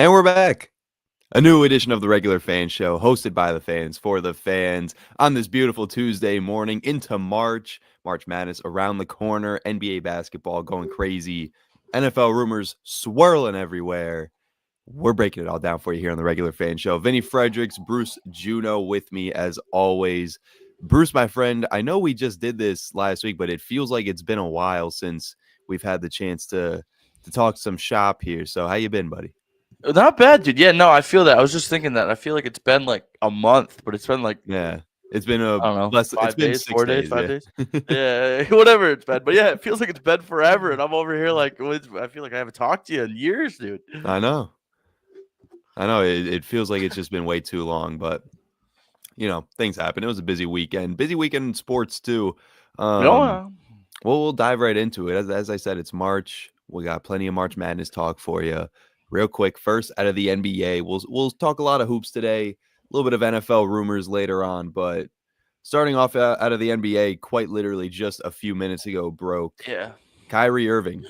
And we're back. A new edition of the Regular Fan Show, hosted by the fans for the fans on this beautiful Tuesday morning into March. March Madness around the corner, NBA basketball going crazy, NFL rumors swirling everywhere. We're breaking it all down for you here on the Regular Fan Show. Vinny Fredericks, Bruce Juno with me as always. Bruce, my friend, I know we just did this last week, but it feels like it's been a while since we've had the chance to talk some shop here. So how you been, buddy? Not bad, dude. Yeah, no, I feel that. I was just thinking that. I feel like it's been like a month, but it's been like Yeah. It's been a I don't know, it's 5 been days, 6 4 days, days, 5 yeah. days. Yeah, whatever it's been. But yeah, it feels like it's been forever, and I'm over here like, I feel like I haven't talked to you in years, dude. I know. It feels like it's just been way too long, but things happen. It was a busy weekend. Busy weekend in sports too. No, Well, we'll dive right into it. As I said, it's March. We got plenty of March Madness talk for you. Real quick, first out of the NBA, we'll talk a lot of hoops today. A little bit of NFL rumors later on, but starting off out of the NBA, quite literally just a few minutes ago, broke. yeah. Kyrie Irving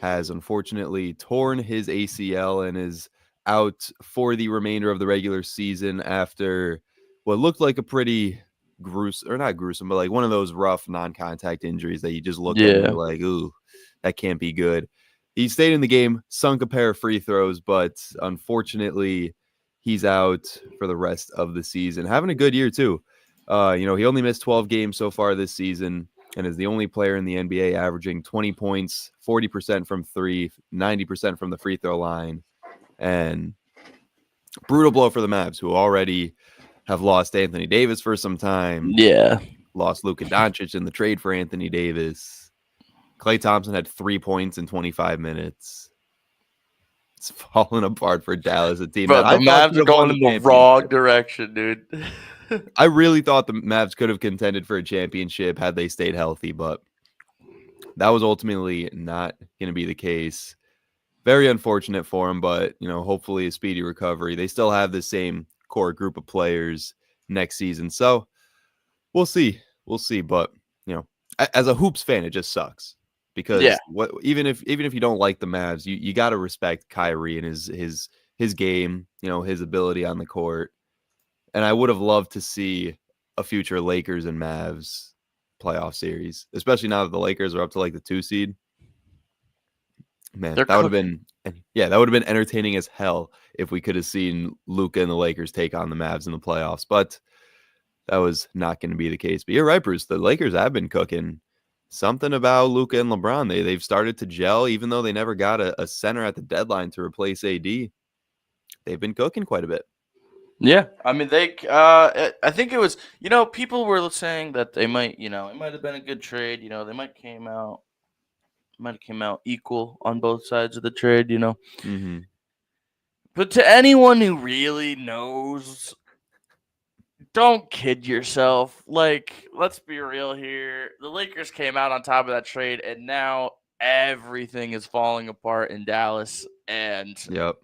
has unfortunately torn his ACL and is out for the remainder of the regular season after what looked like a pretty gruesome, or not gruesome, but like one of those rough non-contact injuries that you just look at and Yeah. you're like, ooh, that can't be good. He stayed in the game, sunk a pair of free throws, but unfortunately, he's out for the rest of the season. Having a good year too. He only missed 12 games so far this season and is the only player in the NBA averaging 20 points, 40% from three, 90% from the free throw line. And brutal blow for the Mavs, who already have lost Anthony Davis for some time, Yeah. lost Luka Doncic in the trade for Anthony Davis. Klay Thompson had 3 points in 25 minutes. It's falling apart for Dallas, a team Bro, that I the thought Mavs could are have won going the in the wrong championship. direction, dude. I really thought the Mavs could have contended for a championship had they stayed healthy, but that was ultimately not going to be the case. Very unfortunate for him, but hopefully a speedy recovery. They still have the same core group of players next season, so we'll see. We'll see, but as a hoops fan, it just sucks Yeah. because even if you don't like the Mavs, you got to respect Kyrie and his game, his ability on the court. And I would have loved to see a future Lakers and Mavs playoff series, especially now that the Lakers are up to like the 2 seed. Man, They're that would have cooking. been that would have been entertaining as hell if we could have seen Luka and the Lakers take on the Mavs in the playoffs, but that was not going to be the case. But you're right, Bruce. The Lakers have been cooking. Something about Luka and LeBron. They've started to gel, even though they never got a center at the deadline to replace AD. They've been cooking quite a bit. Yeah, I mean I think it was, people were saying that they might, it might have been a good trade. They might have came out equal on both sides of the trade. Mm-hmm. But to anyone who really knows, don't kid yourself. Like, let's be real here. The Lakers came out on top of that trade, and now everything is falling apart in Dallas, and Yep.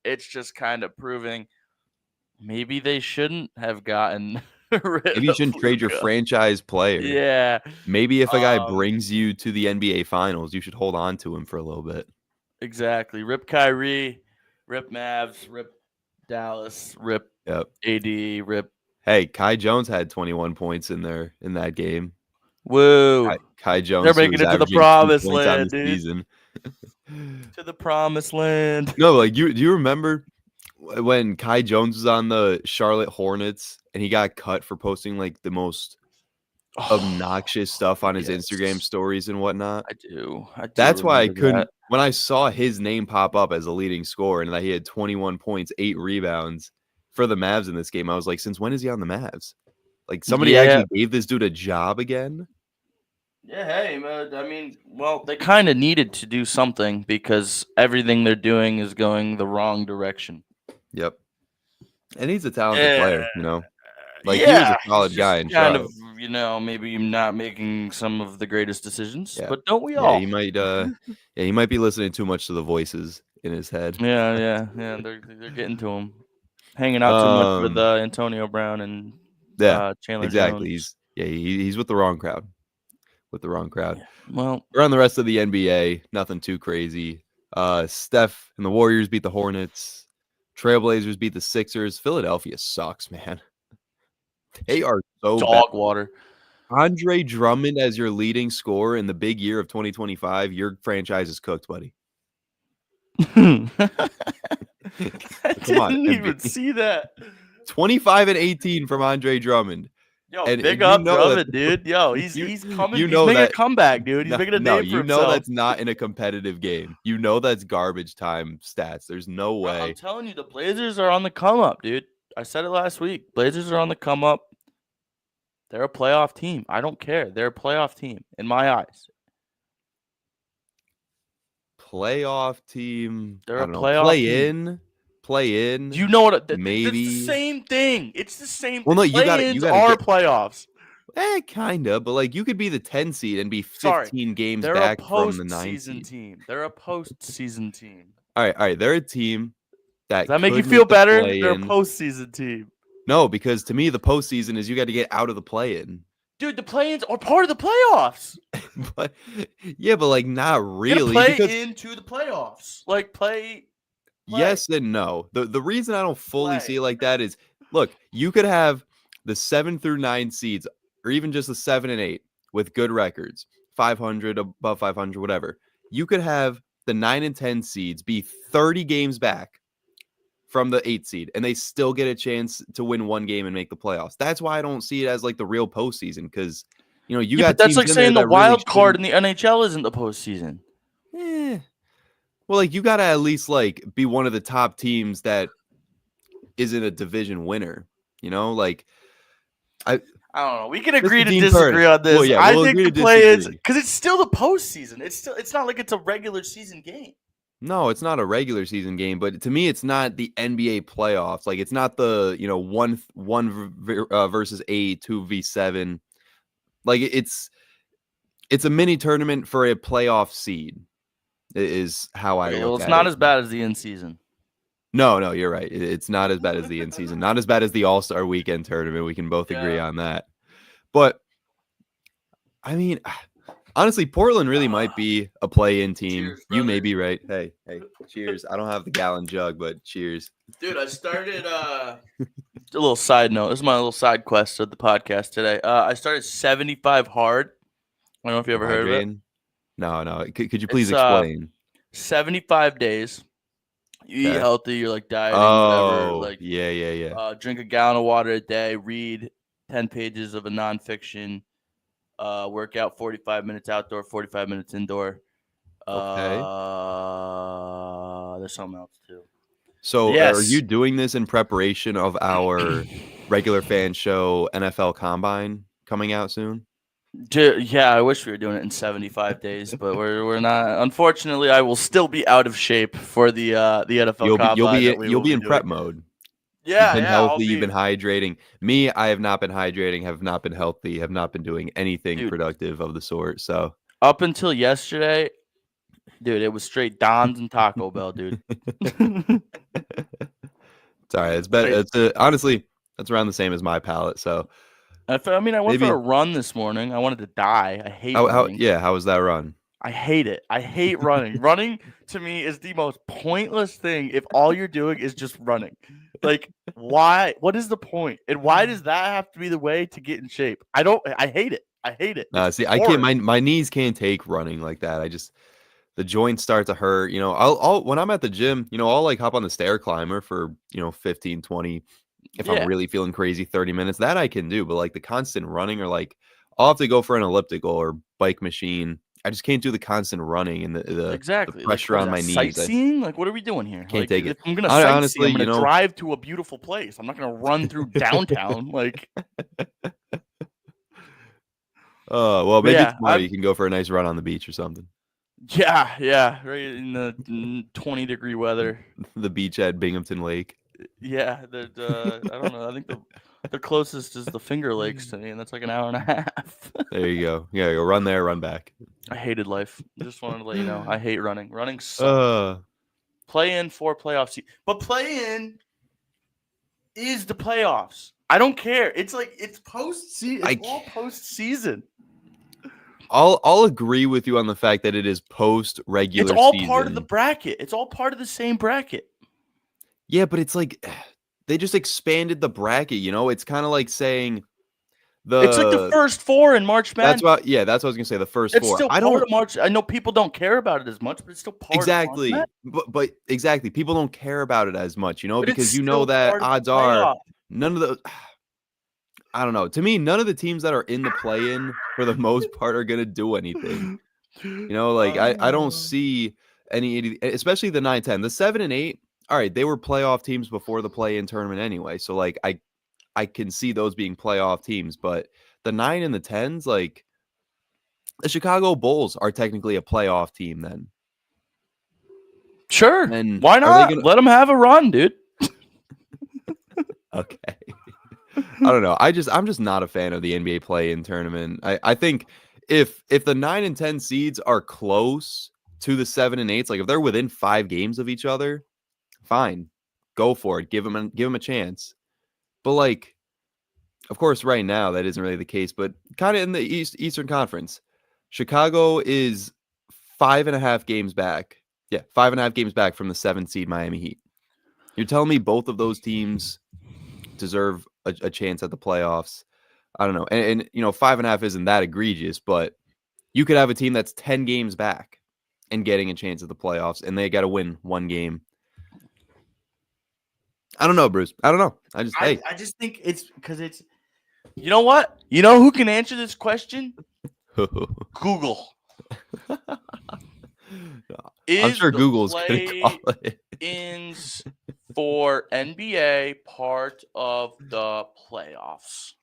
it's just kind of proving maybe they shouldn't have gotten rid Maybe you of shouldn't trade your Luka. franchise player. Yeah. Maybe if a guy Um, brings you to the NBA Finals, you should hold on to him for a little bit. exactly. Rip Kyrie, rip Mavs, rip Dallas, rip Yep. AD, rip. Hey, Kai Jones had 21 points in that game. Woo. Kai They're Jones, who making was it to the averaging 2 promised points on the land, dude. season. To the promised land. No, like do you remember when Kai Jones was on the Charlotte Hornets and he got cut for posting like the most obnoxious stuff on his Instagram Yes. stories and whatnot? I do. I do That's why I remember that. couldn't when I saw his name pop up as a leading scorer and that he had 21 points, 8 rebounds for the Mavs in this game. I was like, since when is he on the Mavs? Like somebody Yeah. actually gave this dude a job again? Yeah, hey, man. I mean, well, they kind of needed to do something because everything they're doing is going the wrong direction. Yep. And he's a talented Yeah. player. Like he was a Yeah, he's solid guy just in kind of, Charlotte. maybe not making some of the greatest decisions, Yeah. but don't we Yeah, all? he might be listening too much to the voices in his head. Yeah. They're getting to him, hanging out too much with Um Antonio Brown and yeah, Chandler exactly. Jones. He's with the wrong crowd. With the wrong crowd. Yeah. Well, Around the rest of the NBA, nothing too crazy. Steph and the Warriors beat the Hornets. Trailblazers beat the Sixers. Philadelphia sucks, man. They are so bad. Dog water. Andre Drummond as your leading scorer in the big year of 2025, your franchise is cooked, buddy. I Come on, didn't even see that. 25 and 18 from Andre Drummond. Yo, And big you up know Drummond, that- dude. Yo, he's coming. you He's know making a that- comeback, dude. He's making a name for you himself. know that's not in a competitive game. You know that's garbage time stats. There's no Bro, way. I'm telling you, the Blazers are on the come up, dude. I said it last week. Blazers are on the come up. They're a playoff team. I don't care. They're a playoff team in my eyes. Playoff team. They're I a don't know. playoff Play in. You know what? It's Maybe. the same thing. It's the same. Well, no, you gotta Play-ins gotta are get- playoffs. Kinda, but like you could be the 10 seed and be 15 Sorry, games They're back a from the 9 postseason seed. team. They're a postseason team. All right. They're a team that Does that make you could feel make the better? They're a play-in. postseason team. No, because to me the postseason is you got to get out of the play-in. Dude, the play-ins are part of the playoffs. But yeah, but like not You really. gotta play Because into the playoffs. Like play. yes and no. The reason I don't fully Play. see it like that is, look, you could have the 7 through 9 seeds, or even just the 7 and 8 with good records, 500, above 500, whatever. You could have the 9 and 10 seeds be 30 games back from the 8 seed, and they still get a chance to win one game and make the playoffs. That's why I don't see it as like the real postseason, because you Yeah, got but that's teams like in there saying the that really wild card in shouldn't- the NHL isn't the postseason. Well, like you got to at least like be one of the top teams that isn't a division winner. Like I don't know. We can Mr. agree to Dean disagree Purdy. on this. Well, yeah, I we'll think agree the to play-ins, disagree. because it's still the postseason. It's not like it's a regular season game. No, it's not a regular season game, but to me, it's not the NBA playoffs. Like it's not the one versus 8, 2v7. Like it's a mini tournament for a playoff seed. Is how I Okay, look well, it's at not it. as bad as the in season. No, you're right. It's not as bad as the in season. Not as bad as the All-Star Weekend tournament. We can both agree Yeah. on that. But I mean, honestly, Portland really might be a play-in team. Cheers, You may brother. be right. Hey, cheers. I don't have the gallon jug, but cheers. Dude, I started a little side note. This is my little side quest of the podcast today. I started 75 hard. I don't know if you ever heard of it. Hydrating? No. Could you please It's, explain? 75 days. You eat Okay. healthy, you're like dieting, whatever. Oh, Like yeah. drink a gallon of water a day, read 10 pages of a nonfiction, work out 45 minutes outdoor, 45 minutes indoor. Okay. There's something else too. So, are yes. you doing this in preparation of our regular fan show NFL Combine coming out soon? Yeah, I wish we were doing it in 75 days, but we're not. Unfortunately, I will still be out of shape for the NFL Combine. You'll be in doing. prep mode. Yeah, You've been yeah. healthy. You've been hydrating. Me, I have not been hydrating. Have not been healthy. Have not been doing anything Dude. productive of the sort. So Up until yesterday, dude, it was straight Don's and Taco Bell, dude. it's all right. It's better. It's honestly, that's around the same as my palate. So I went Maybe- for a run this morning. I wanted to die. I hate how running. how was that run? I hate it. I hate running. Running to me is the most pointless thing if all you're doing is just running. Like, why? What is the point? And why does that have to be the way to get in shape? I hate it. I hate it. It's See, I can't. boring. My knees can't take running like that. The joints start to hurt. I'll when I'm at the gym, I'll like hop on the stair climber for 15, 20. If Yeah. I'm really feeling crazy, 30 minutes, that I can do. But like the constant running, or like I'll have to go for an elliptical or bike machine. I just can't do the constant running and the Exactly. pressure what on is my that, knees. Sightseeing? Like, what are we doing here? Can't take it. If I'm gonna I- sightsee, honestly, I'm gonna drive to a beautiful place. I'm not gonna run through downtown. Like, Well, maybe yeah, tomorrow you can go for a nice run on the beach or something. yeah, right in the 20-degree weather. The beach at Binghamton Lake. Yeah, I don't know. I think the closest is the Finger Lakes to me, and that's like an hour and a half. There you go. Yeah, go run there, run back. I hated life. Just wanted to let you know. I hate running. Running sucks. Play in for playoffs, but play in is the playoffs. I don't care. It's like it's post-season. It's all post-season. I'll agree with you on the fact that it is post regular. It's all season. part of the bracket. It's all part of the same bracket. Yeah, but it's like they just expanded the bracket, you know? It's kind of like saying It's like the first four in March that's Madness. what I was gonna say, the first It's four. still I part don't of March. I know people don't care about it as much, but it's still part of March exactly, Madness. but exactly, people don't care about it as much, you know, But it's because you know still that part of the odds are playoff. none of the I don't know. To me, none of the teams that are in the play-in for the most part are gonna do anything. You know, like I don't see any, especially the 9-10. The 7 and 8, all right, they were playoff teams before the play-in tournament anyway. So like I can see those being playoff teams, but the 9 and the 10s, like the Chicago Bulls are technically a playoff team then. Sure. And Why are they not? gonna Let them have a run, dude. okay. I don't know. I'm just not a fan of the NBA play-in tournament. I think if the 9 and 10 seeds are close to the 7 and 8s, like if they're within 5 games of each other, fine. Go for it. Give them a chance. But like of course right now that isn't really the case, but kind of in the Eastern Conference, Chicago is 5.5 games back. Yeah, 5.5 games back from the 7 seed Miami Heat. You're telling me both of those teams deserve a chance at the playoffs? I don't know. And you know, 5.5 isn't that egregious, but you could have a team that's 10 games back and getting a chance at the playoffs, and they got to win one game. I don't know, Bruce. I don't know. I just think it's because it's. You know what? You know who can answer this question? Google. I'm sure the Google's gonna call it. Play-ins for NBA part of the playoffs?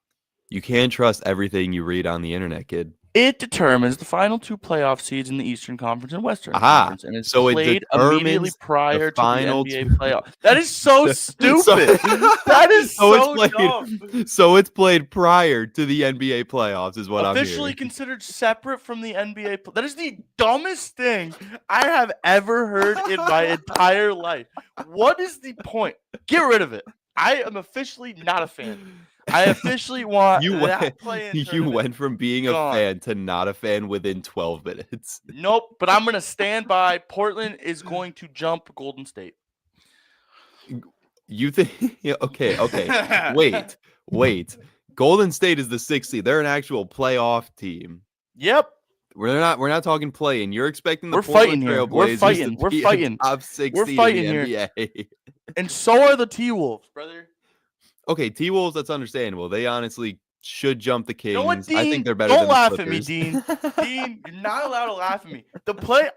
You can't trust everything you read on the internet, kid. It determines the final two playoff seeds in the Eastern Conference and Western Aha. Conference, and it's So it played immediately determines prior to the final NBA two. playoff. That is so stupid. That is so dumb. So it's played prior to the NBA playoffs, is what I'm Officially hearing. considered separate from the NBA. That is the dumbest thing I have ever heard in my entire life. What is the point? Get rid of it. I am officially not a fan. I officially want You that went from being gone. a fan to not a fan within 12 minutes. Nope, but I'm going to stand by. Portland is going to jump Golden State. You think? Okay. Wait. Golden State is the 6th seed. They're an actual playoff team. Yep. We're not talking playing. You're expecting the We're Portland fighting here. Trailblazers We're to be fighting. a top 6 We're seed fighting in the here. NBA. And so are the T-Wolves, brother. Okay, T-Wolves, that's understandable. They honestly should jump the Kings. You know what, Dean? I think they're better Don't than the laugh at me, Clippers. Dean. Dean, you're not allowed to laugh at me.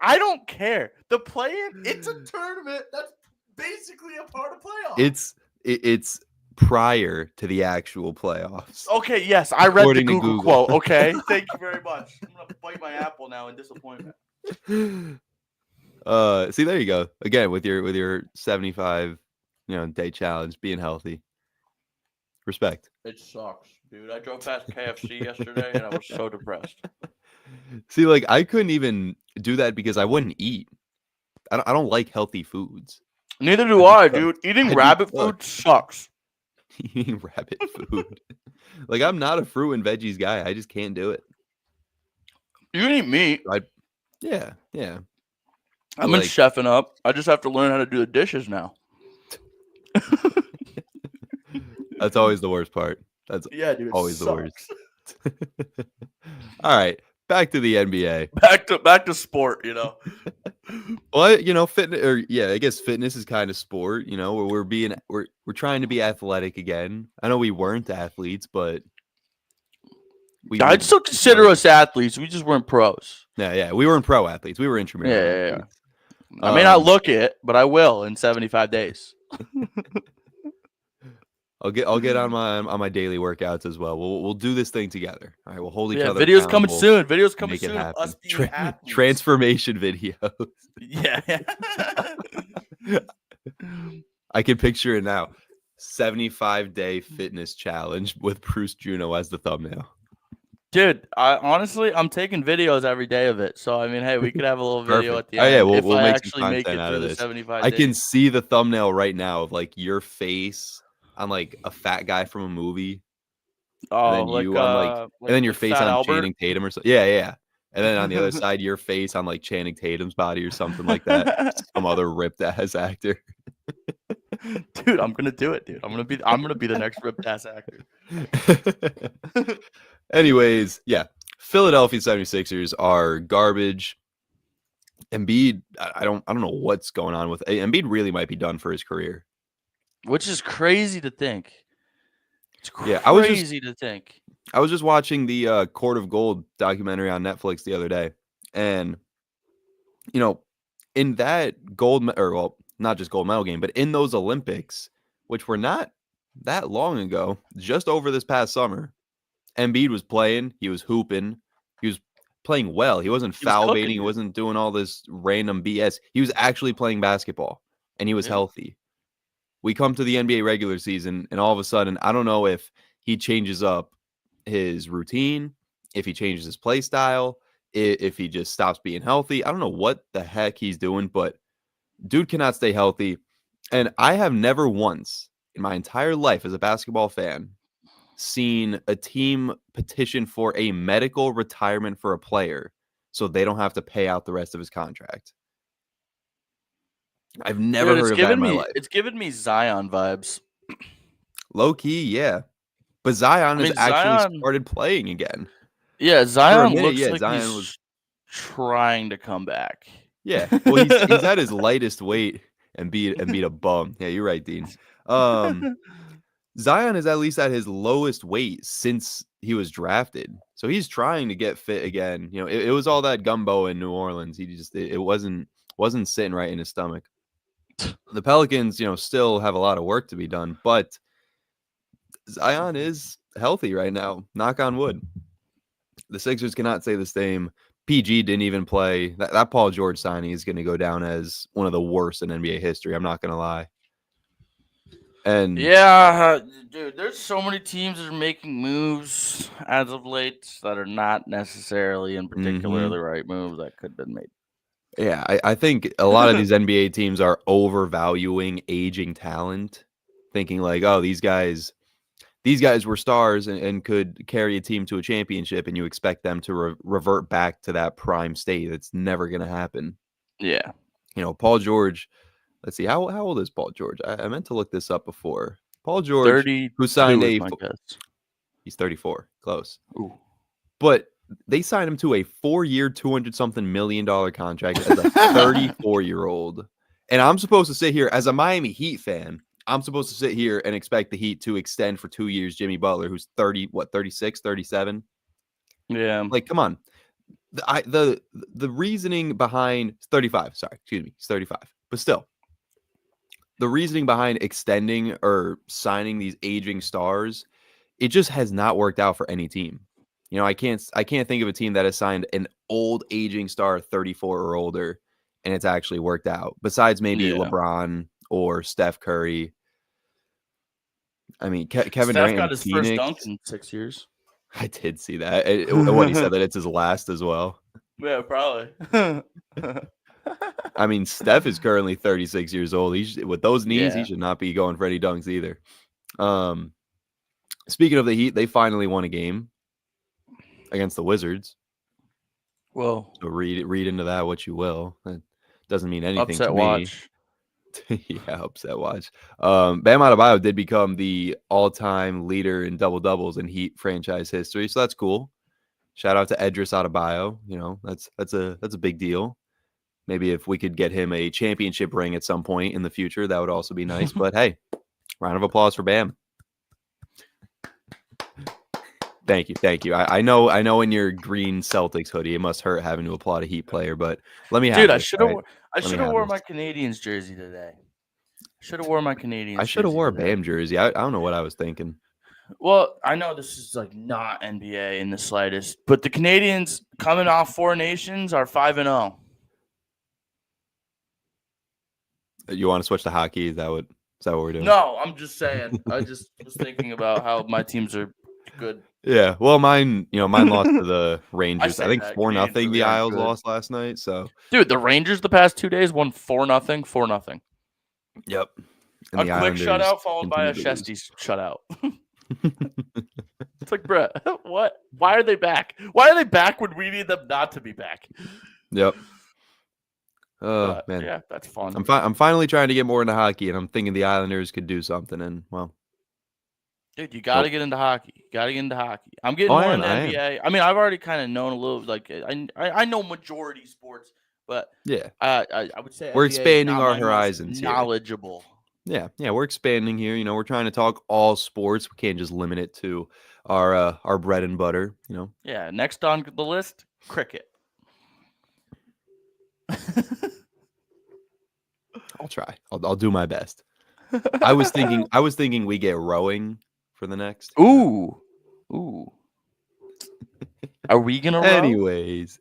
I don't care. The play-in, it's a tournament that's basically a part of playoffs. It's prior to the actual playoffs. Okay, yes, I read According the to Google quote. Okay, thank you very much. I'm gonna bite my apple now in disappointment. See, there you go. Again, with your 75, day challenge, being healthy. Respect. It sucks, dude. I drove past KFC yesterday and I was so depressed. See, like I couldn't even do that because I wouldn't eat. I don't like healthy foods. Neither do I, dude. Eating rabbit food sucks. Eating rabbit food. Like I'm not a fruit and veggies guy. I just can't do it. You can eat meat. Yeah. I've been chefing up. I just have to learn how to do the dishes now. That's always the worst part. That's dude, always the worst. All right, back to the NBA. Back to sport, Well, fitness, I guess fitness is kind of sport. Where we're trying to be athletic again. I know we weren't athletes, but I'd still consider us athletes. We just weren't pros. Yeah, we weren't pro athletes. We were intramural. Yeah. I may not look it, but I will in 75 days. I'll get on my daily workouts as well. We'll do this thing together. All right, we'll hold each other. Videos coming soon. Videos coming soon. Us being transformation videos. Yeah. I can picture it now. 75-day fitness challenge with Bruce Juno as the thumbnail. Dude, I'm taking videos every day of it. So I mean, hey, we could have a little video at the end. Oh yeah, we'll I make actually some make content it out of through this. the 75 I days. can see the thumbnail right now of like your face on like a fat guy from a movie. Oh, and then you on and then your face on Albert. Channing Tatum or something. Yeah. And then on the other side, your face on like Channing Tatum's body or something like that. Some other ripped ass actor. Dude, I'm gonna do it, dude. I'm gonna be the next Rip Tass actor. Anyways, yeah. Philadelphia 76ers are garbage. Embiid, I don't know what's going on with Embiid. Really might be done for his career. Which is crazy to think. It's Yeah, crazy to think. I was just watching the Court of Gold documentary on Netflix the other day, and in that not just gold medal game, but in those Olympics, which were not that long ago, just over this past summer, Embiid was playing, he was hooping, he was playing well. He wasn't foul baiting, he wasn't doing all this random BS. He was actually playing basketball, and he was healthy. We come to the NBA regular season, and all of a sudden, I don't know if he changes up his routine, if he changes his play style, if he just stops being healthy. I don't know what the heck he's doing, but dude cannot stay healthy. And I have never once in my entire life as a basketball fan seen a team petition for a medical retirement for a player so they don't have to pay out the rest of his contract. I've never heard of that in my life. It's given me Zion vibes. Low key, yeah. But Zion has actually started playing again. Yeah, Zion looks like Zion was trying to come back. Yeah, well, he's at his lightest weight and beat a bum. Yeah, you're right, Dean. Zion is at least at his lowest weight since he was drafted, so he's trying to get fit again. It was all that gumbo in New Orleans. He just it wasn't sitting right in his stomach. The Pelicans, still have a lot of work to be done, but Zion is healthy right now. Knock on wood. The Sixers cannot say the same. PG didn't even play. That Paul George signing is going to go down as one of the worst in NBA history. I'm not going to lie. And yeah, dude, there's so many teams that are making moves as of late that are not necessarily in particular the right move that could have been made. Yeah, I think a lot of these NBA teams are overvaluing aging talent, thinking like, oh, these guys were stars and could carry a team to a championship, and you expect them to revert back to that prime state. It's never going to happen. Yeah. Paul George, let's see, how old is Paul George? I meant to look this up before. Paul George, who signed he's 34, close. Ooh. But they signed him to a 4-year, $200-something million contract as a 34-year-old. And I'm supposed to sit here as a Miami Heat fan. I'm supposed to sit here and expect the Heat to extend for 2 years Jimmy Butler, who's 36, 37? Yeah. Like, come on. The reasoning behind 35, sorry, excuse me, he's 35. But still, the reasoning behind extending or signing these aging stars, it just has not worked out for any team. I can't think of a team that has signed an old aging star, 34 or older, and it's actually worked out. Besides maybe LeBron or Steph Curry. I mean, Kevin Durant got his first dunk in 6 years. I did see that. What he said that it's his last as well. Yeah, probably. I mean, Steph is currently 36 years old. With those knees, he should not be going for any dunks either. Speaking of the Heat, they finally won a game against the Wizards. Well, so read into that what you will. That doesn't mean anything upset to me. Watch. Yeah, upset watch. Bam Adebayo did become the all-time leader in double-doubles in Heat franchise history, so that's cool. Shout out to Edris Adebayo. That's a big deal. Maybe if we could get him a championship ring at some point in the future, that would also be nice. But hey, round of applause for Bam. Thank you. I know in your green Celtics hoodie, it must hurt having to applaud a Heat player, but let me have Dude, this, I should have right? wore my Canadians jersey today. Should have wore my Canadians. I should have wore a Bam jersey. I don't know what I was thinking. Well, I know this is like not NBA in the slightest, but the Canadians coming off 4 Nations are 5-0. You want to switch to hockey? Is that what we're doing? No, I'm just saying. I just was thinking about how my teams are good. Yeah, well, mine lost to the Rangers. I think 4-0. The Isles good. lost last night. So, dude, the Rangers the past 2 days won 4-0, 4-0. Yep. And a quick shutout followed by a Shesty shutout. It's like, bruh, what? Why are they back? Why are they back when we need them not to be back? Yep. Oh But man, yeah, that's fun. I'm finally trying to get more into hockey, and I'm thinking the Islanders could do something. And well, Dude, you got to get into hockey. You got to get into hockey. I'm getting oh, more into I am. NBA. I mean, I've already kind of known a little. Like, I know majority sports, but Yeah, I would say we're NBA is expanding now our my most horizons here. knowledgeable. Yeah, we're expanding here. You know, we're trying to talk all sports. We can't just limit it to our bread and butter. You know. Yeah. Next on the list, cricket. I'll try. I'll do my best. I was thinking we get rowing for the next. Ooh, ooh. Are we gonna row? Anyways,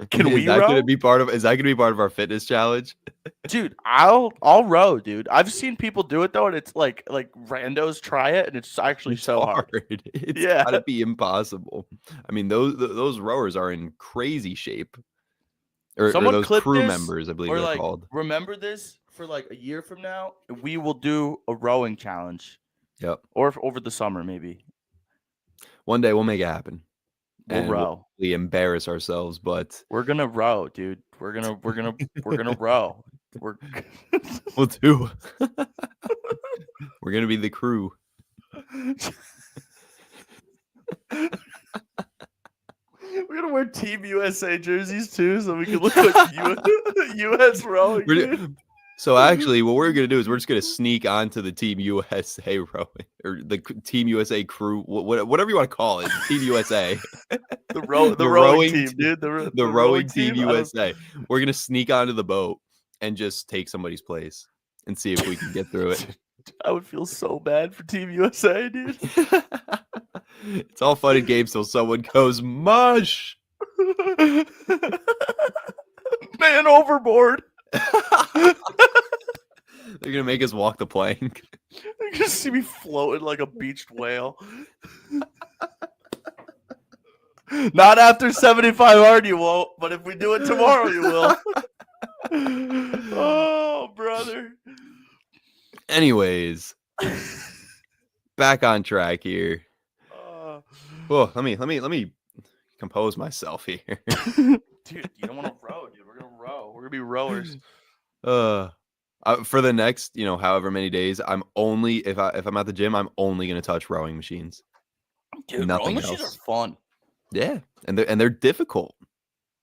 Can we is that row? gonna be part of? Is that gonna be part of our fitness challenge? Dude, I'll row, dude. I've seen people do it though, and it's like randos try it, and it's actually It's so hard. It's Yeah. gotta be impossible. I mean, those rowers are in crazy shape. Or Someone those clip crew this, members, I believe or they're like called. remember this for like a year from now. We will do a rowing challenge, Yep. or over the summer maybe. One day we'll make it happen. We'll And row. we'll embarrass ourselves, but We're gonna row, dude. We're gonna row. we'll do. We're gonna be the crew. We're gonna wear Team USA jerseys too, so we can look like US rowing. Dude. So actually, what we're gonna do is we're just gonna sneak onto the Team USA rowing or the Team USA crew, whatever you want to call it, Team USA. The rowing team, dude. The rowing team USA. We're gonna sneak onto the boat and just take somebody's place and see if we can get through it. I would feel so bad for Team USA, dude. It's all fun and games till someone goes mush. Man overboard. They're gonna make us walk the plank. You're gonna see me floating like a beached whale. Not after 75 hard, you won't. But if we do it tomorrow, you will. Oh, brother. Anyways, back on track here. Well, let me compose myself here. Dude, you don't want to row, dude. We're gonna row. We're gonna be rowers. For the next, however many days, I'm only if I'm at the gym, I'm only gonna touch rowing machines. Dude, Nothing rowing machines else. are fun. Yeah, and they're difficult.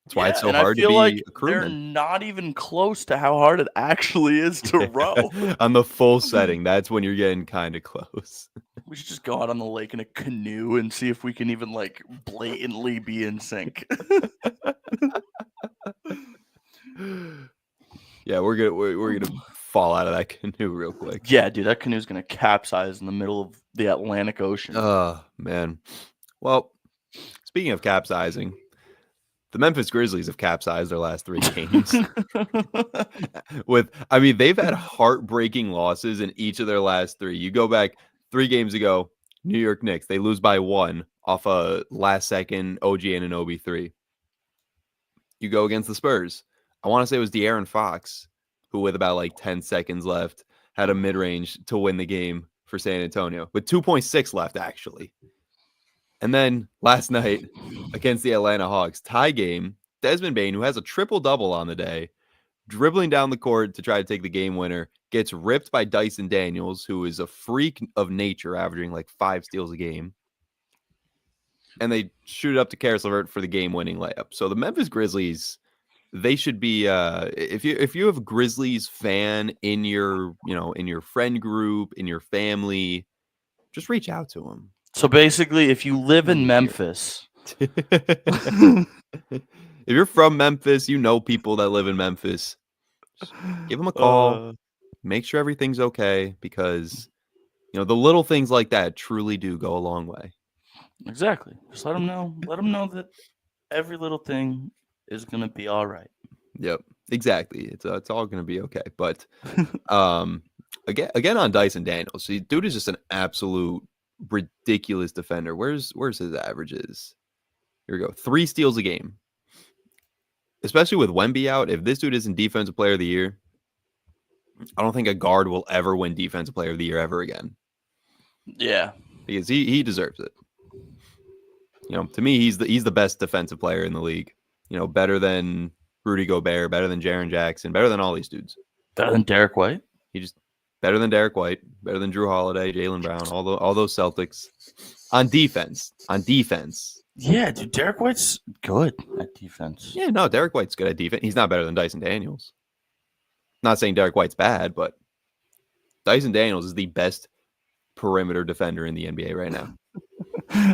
That's why it's so and hard I feel to be like a crewman. they're not even close to how hard it actually is to row. On the full setting, that's when you're getting kind of close. We should just go out on the lake in a canoe and see if we can even like blatantly be in sync. Yeah, we're gonna fall out of that canoe real quick. Yeah, dude, that canoe's gonna capsize in the middle of the Atlantic Ocean. Oh man. Well, speaking of capsizing, the Memphis Grizzlies have capsized their last 3 games. They've had heartbreaking losses in each of their last 3. You go back 3 games ago, New York Knicks, they lose by 1 off a last-second OG Anunoby 3. You go against the Spurs. I want to say it was De'Aaron Fox, who with about like 10 seconds left, had a mid-range to win the game for San Antonio, with 2.6 left, actually. And then last night against the Atlanta Hawks, tie game, Desmond Bane, who has a triple-double on the day, dribbling down the court to try to take the game winner, gets ripped by Dyson Daniels, who is a freak of nature, averaging like 5 steals a game. And they shoot it up to Karis LeVert for the game-winning layup. So the Memphis Grizzlies, they should be if you have a Grizzlies fan in your friend group, in your family, just reach out to them. So basically, if you live in Memphis, if you're from Memphis, you know people that live in Memphis, just give them a call, make sure everything's okay, because the little things like that truly do go a long way. Exactly. Just let them know that every little thing is gonna be all right. Yep, exactly. It's all gonna be okay. But again on Dyson Daniels, see, dude is just an absolute ridiculous defender. Where's his averages? Here we go. 3 steals a game. Especially with Wemby out, if this dude isn't Defensive Player of the Year, I don't think a guard will ever win Defensive Player of the Year ever again. Yeah, because he deserves it. To me, he's the best defensive player in the league. Better than Rudy Gobert, better than Jaren Jackson, better than all these dudes. Better than Derek White. He just better than Derek White, better than Drew Holiday, Jaylen Brown, all those Celtics on defense. On defense. Yeah, dude, Derek White's good at defense. Yeah, no, Derek White's good at defense. He's not better than Dyson Daniels. Not saying Derek White's bad, but Dyson Daniels is the best perimeter defender in the NBA right now.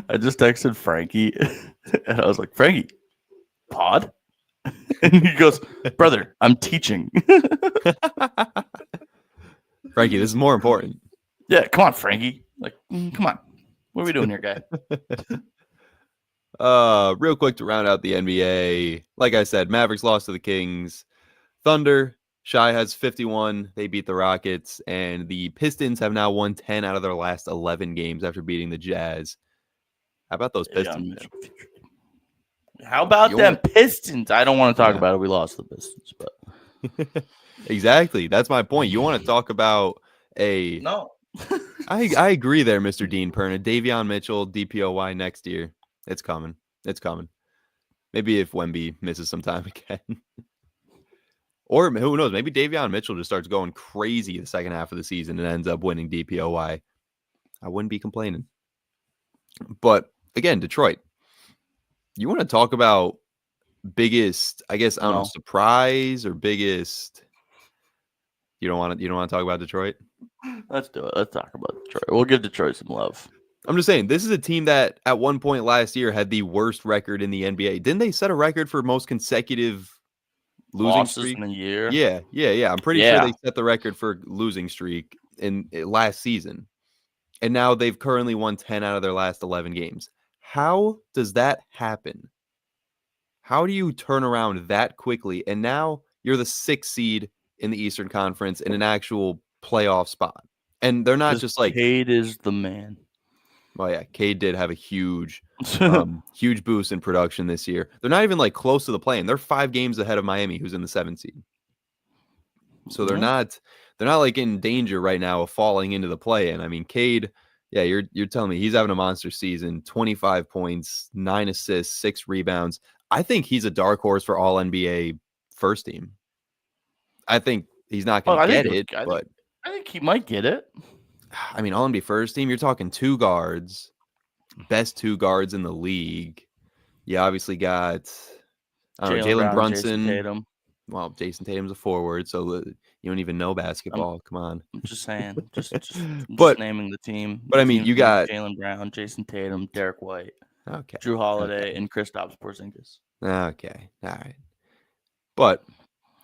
I just texted Frankie, and I was like, Frankie, pod? And he goes, brother, I'm teaching. Frankie, this is more important. Yeah, come on, Frankie. Like, come on. What are we doing here, guy? Real quick to round out the NBA. Like I said, Mavericks lost to the Kings. Thunder, Shai has 51. They beat the Rockets. And the Pistons have now won 10 out of their last 11 games after beating the Jazz. How about those Pistons? How about them Pistons? I don't want to talk about it. We lost the Pistons, but exactly. That's my point. You want to talk about no. I agree there, Mr. Dean Perna. Davion Mitchell, DPOY next year. It's coming. It's coming. Maybe if Wemby misses some time again. Or who knows? Maybe Davion Mitchell just starts going crazy the second half of the season and ends up winning DPOY. I wouldn't be complaining. But again, Detroit. You want to talk about biggest, I guess, I don't know, surprise or biggest? You don't want to talk about Detroit? Let's do it. Let's talk about Detroit. We'll give Detroit some love. I'm just saying, this is a team that at one point last year had the worst record in the NBA. Didn't they set a record for most consecutive losing losses streak in a year? Yeah. I'm pretty sure they set the record for losing streak in last season. And now they've currently won 10 out of their last 11 games. How does that happen? How do you turn around that quickly? And now you're the 6th seed in the Eastern Conference in an actual playoff spot. And they're not just like Cade is the man. Well, yeah, Cade did have a huge huge boost in production this year. They're not even like close to the play-in. They're 5 games ahead of Miami, who's in the 7th seed. So they're not like in danger right now of falling into the play-in. I mean, Cade, yeah, you're telling me he's having a monster season, 25 points, 9 assists, 6 rebounds. I think he's a dark horse for all NBA first team. I think he's not going to get it, but I think he might get it. I mean, all NBA first team, you're talking 2 guards, best 2 guards in the league. You obviously got Jalen Brunson. Jason Tatum. Well, Jason Tatum's a forward, so you don't even know basketball. Come on. I'm just saying, just but, naming the team. But I mean, you got Jaylen Brown, Jason Tatum, Derek White, okay, Drew Holiday, and Kristaps Porzingis. Okay, all right. But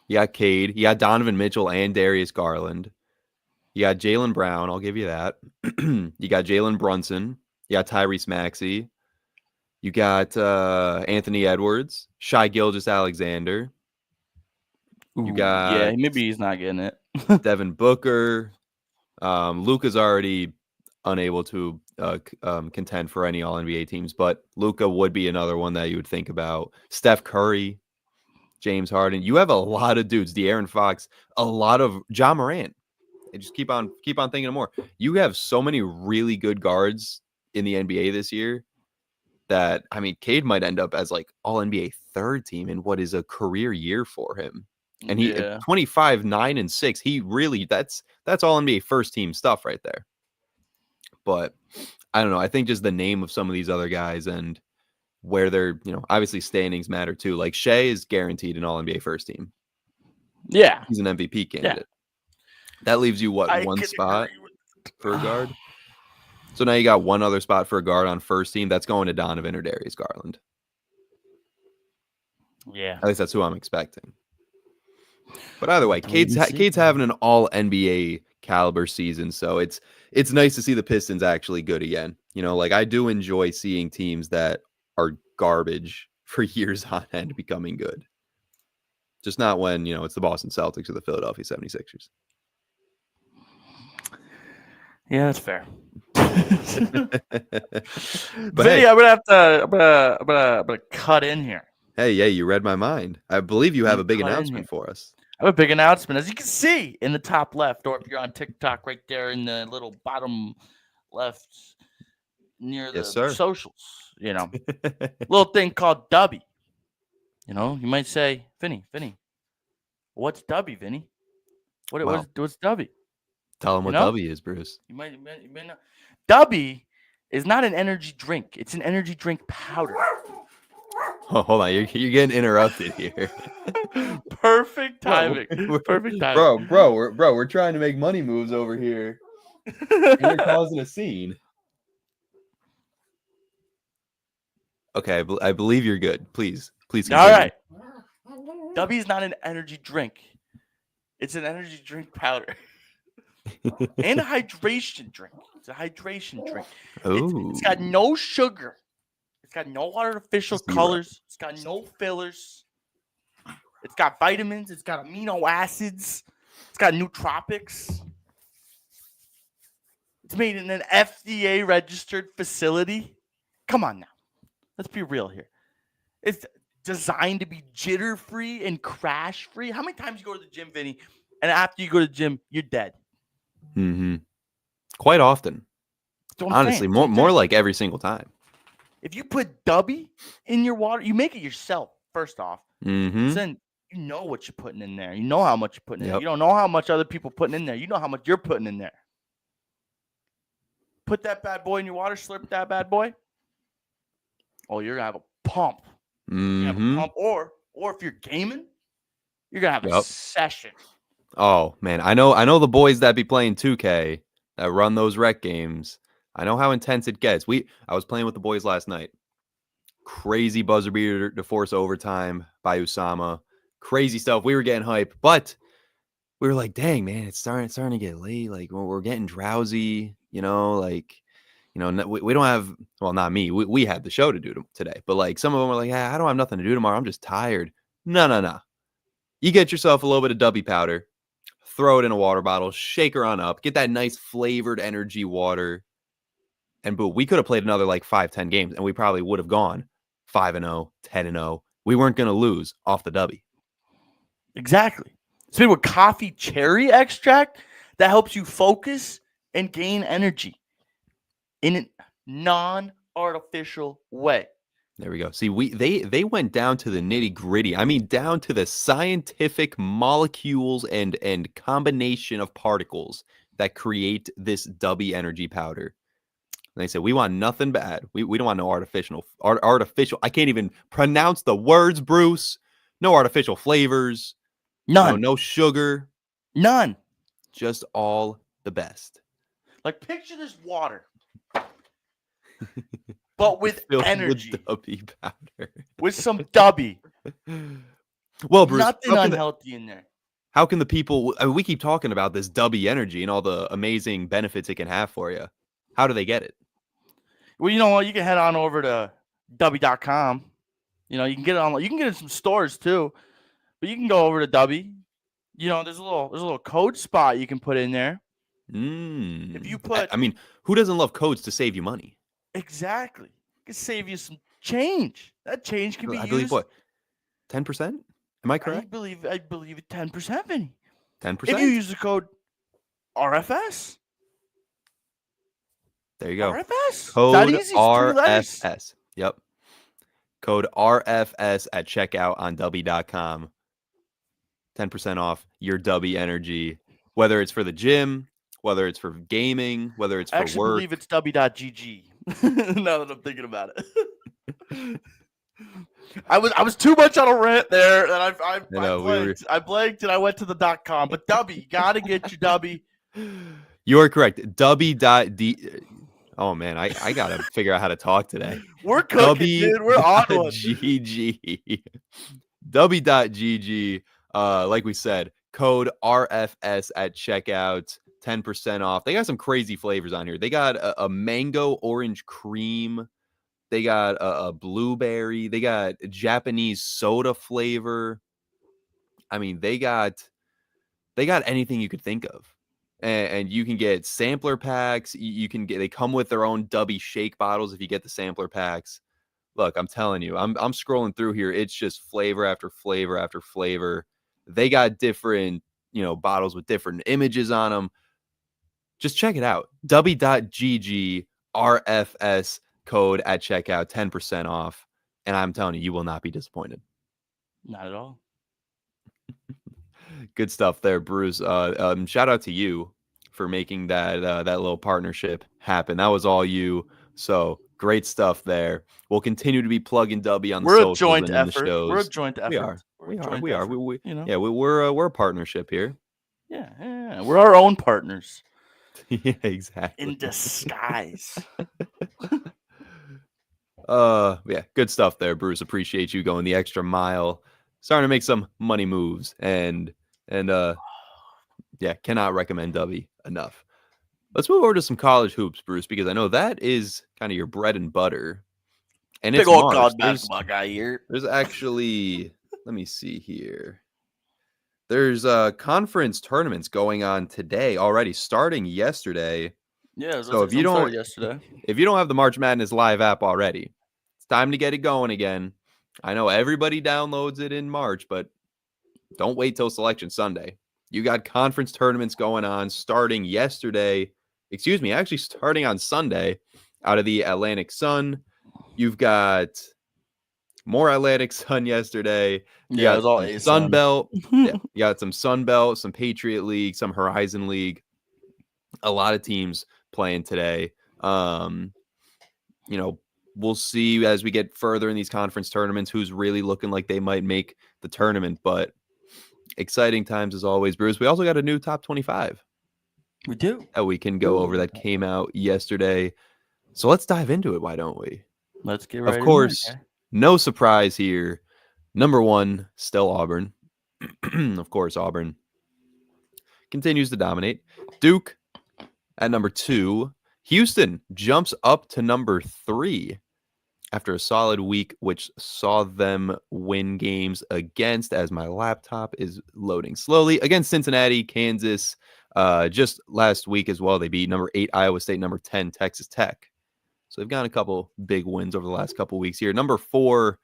you got Cade, you got Donovan Mitchell and Darius Garland. You got Jaylen Brown, I'll give you that. You got Jalen Brunson. You got Tyrese Maxey. You got Anthony Edwards, Shai Gilgeous-Alexander. You got maybe he's not getting it. Devin Booker. Luka's already unable to contend for any All-NBA teams, but Luka would be another one that you would think about. Steph Curry, James Harden. You have a lot of dudes. De'Aaron Fox, a lot of Ja Morant. And just keep on thinking of more. You have so many really good guards in the NBA this year that, I mean, Cade might end up as like All-NBA 3rd team in what is a career year for him. And he 25, 9, and 6. He really that's All-NBA first team stuff right there. But I don't know. I think just the name of some of these other guys and where they're, obviously standings matter too. Like Shai is guaranteed an All-NBA first team. Yeah. He's an MVP candidate. Yeah. That leaves you one spot for a guard? So now you got one other spot for a guard on first team. That's going to Donovan or Darius Garland. Yeah. At least that's who I'm expecting. But either way, Cade's having an all-NBA caliber season, so it's nice to see the Pistons actually good again. Like I do enjoy seeing teams that are garbage for years on end becoming good. Just not when, it's the Boston Celtics or the Philadelphia 76ers. Yeah, that's fair. But Vinny, I'm gonna cut in here. Hey, yeah, you read my mind. I believe you have a big announcement for us. I have a big announcement, as you can see in the top left, or if you're on TikTok, right there in the little bottom left near the socials. Little thing called Dubby. You know, you might say, Vinny, what's Dubby, Vinny? Well, What's Dubby? tell him You what know, W is, Bruce. you might not. Dubby is not an energy drink. It's an energy drink powder. Oh, hold on, you're getting interrupted here. Perfect Bro, timing. Perfect timing. we're trying to make money moves over here. And you're causing a scene. Okay, I believe you're good. Please All continue. right. Dubby is not an energy drink. It's an energy drink powder. And a hydration drink. It's a hydration drink. It's got no sugar. It's got no artificial colors. It's got no fillers. It's got vitamins. It's got amino acids. It's got nootropics. It's made in an FDA registered facility. Come on now. Let's be real here. It's designed to be jitter free and crash free. How many times you go to the gym, Vinny, and after you go to the gym, you're dead? Mm-hmm. Quite often. Honestly, more like every single time. If you put Dubby in your water, you make it yourself, first off. Mm-hmm. Then you know what you're putting in there. You know how much you're putting in there. You don't know how much other people putting in there. You know how much you're putting in there. Put that bad boy in your water, slurp that bad boy. Oh, you're going to have a pump. Mm-hmm. You're gonna have a pump. Or if you're gaming, you're going to have a session. Oh, man. I know the boys that be playing 2K that run those rec games. I know how intense it gets. I was playing with the boys last night. Crazy buzzer beater to force overtime by Usama. Crazy stuff. We were getting hype, but we were like, dang, man, it's starting to get late. Like, we're getting drowsy, you know, like, you know, we don't have, well, not me. We had the show to do today, but like some of them were like, I don't have nothing to do tomorrow. I'm just tired. No. You get yourself a little bit of Dubby powder, throw it in a water bottle, shake her on up, get that nice flavored energy water. And boo, we could have played another like 5-10 games and we probably would have gone 5-0, 10-0. We weren't going to lose off the Dubby. Exactly. It's made with coffee cherry extract that helps you focus and gain energy in a non-artificial way. There we go. See, they went down to the nitty-gritty. I mean, down to the scientific molecules and combination of particles that create this Dubby energy powder. And they said, we want nothing bad. We don't want no artificial. I can't even pronounce the words, Bruce. No artificial flavors. None. No sugar. None. Just all the best. Like, picture this water. But with energy. With Dubby powder. With some Dubby. Well, Bruce. Nothing unhealthy in there. How can the people, we keep talking about this Dubby energy and all the amazing benefits it can have for you. How do they get it? Well, you know what? You can head on over to Dubby.com. You know, you can get it online. You can get it in some stores too. But you can go over to Dubby. You know, there's a little code spot you can put in there. If you put, I mean, who doesn't love codes to save you money? Exactly. It can save you some change. That change can be used. I believe what? 10%? Am I correct? I believe it 10%, Vinny. 10%? If you use the code RFS. There you go. RFS. Code RFS. Yep. Code RFS at checkout on Dubby.com. 10% off your Dubby energy, whether it's for the gym, whether it's for gaming, whether it's for work. I actually believe it's Dubby.gg. Now that I'm thinking about it. I was too much on a rant there, and I blanked. I blanked and I went to the .com. But Dubby, you gotta get your Dubby. You are correct. Dubby.d. Oh man, I gotta figure out how to talk today. We're cooking, dude. We're on one. GG. Dubby.gg. Like we said, code RFS at checkout. 10% off. They got some crazy flavors on here. They got a mango orange cream. They got a blueberry. They got a Japanese soda flavor. I mean, they got anything you could think of. And you can get sampler packs. You can get, they come with their own Dubby shake bottles if you get the sampler packs. Look, I'm telling you, I'm scrolling through here. It's just flavor after flavor after flavor. They got different, bottles with different images on them. Just check it out. Dubby.gg RFS code at checkout, 10% off. And I'm telling you, you will not be disappointed. Not at all. Good stuff there, Bruce. Shout out to you for making that little partnership happen. That was all you. So great stuff there. We'll continue to be plugging W on the We're a socials joint and in the effort. We're a shows. joint effort. We are. We're We a are. joint We are. effort, We you know? yeah. We're a partnership here. Yeah. We're our own partners Yeah, exactly. in disguise. Yeah, good stuff there, Bruce. Appreciate you going the extra mile, starting to make some money moves, and yeah, cannot recommend W enough. Let's move over to some college hoops, Bruce, because I know that is kind of your bread and butter, and Big it's old March. college basketball guy here. There's actually, let me see here. There's conference tournaments going on today already, starting yesterday. Yeah, So if you don't have the March Madness Live app already, it's time to get it going again. I know everybody downloads it in March, but don't wait till Selection Sunday. You got conference tournaments going on starting yesterday. Excuse me, actually starting on Sunday out of the Atlantic Sun. You've got more Atlantic Sun yesterday. You Yeah, it got was all some ASUN. Sun Belt. Yeah, you got some Sun Belt, some Patriot League, some Horizon League. A lot of teams playing today. We'll see as we get further in these conference tournaments who's really looking like they might make the tournament. But exciting times as always, Bruce. We also got a new top 25. We do. That we can go over that came out yesterday. So let's dive into it. Why don't we? Let's get right Of course, no surprise here. Number one, still Auburn. Of course, Auburn continues to dominate. Duke at number 2. Houston jumps up to number 3 after a solid week, which saw them win games against, as my laptop is loading slowly, against Cincinnati, Kansas. Just last week as well, they beat number 8 Iowa State, number 10 Texas Tech. So they've gotten a couple big wins over the last couple weeks here. Number 4,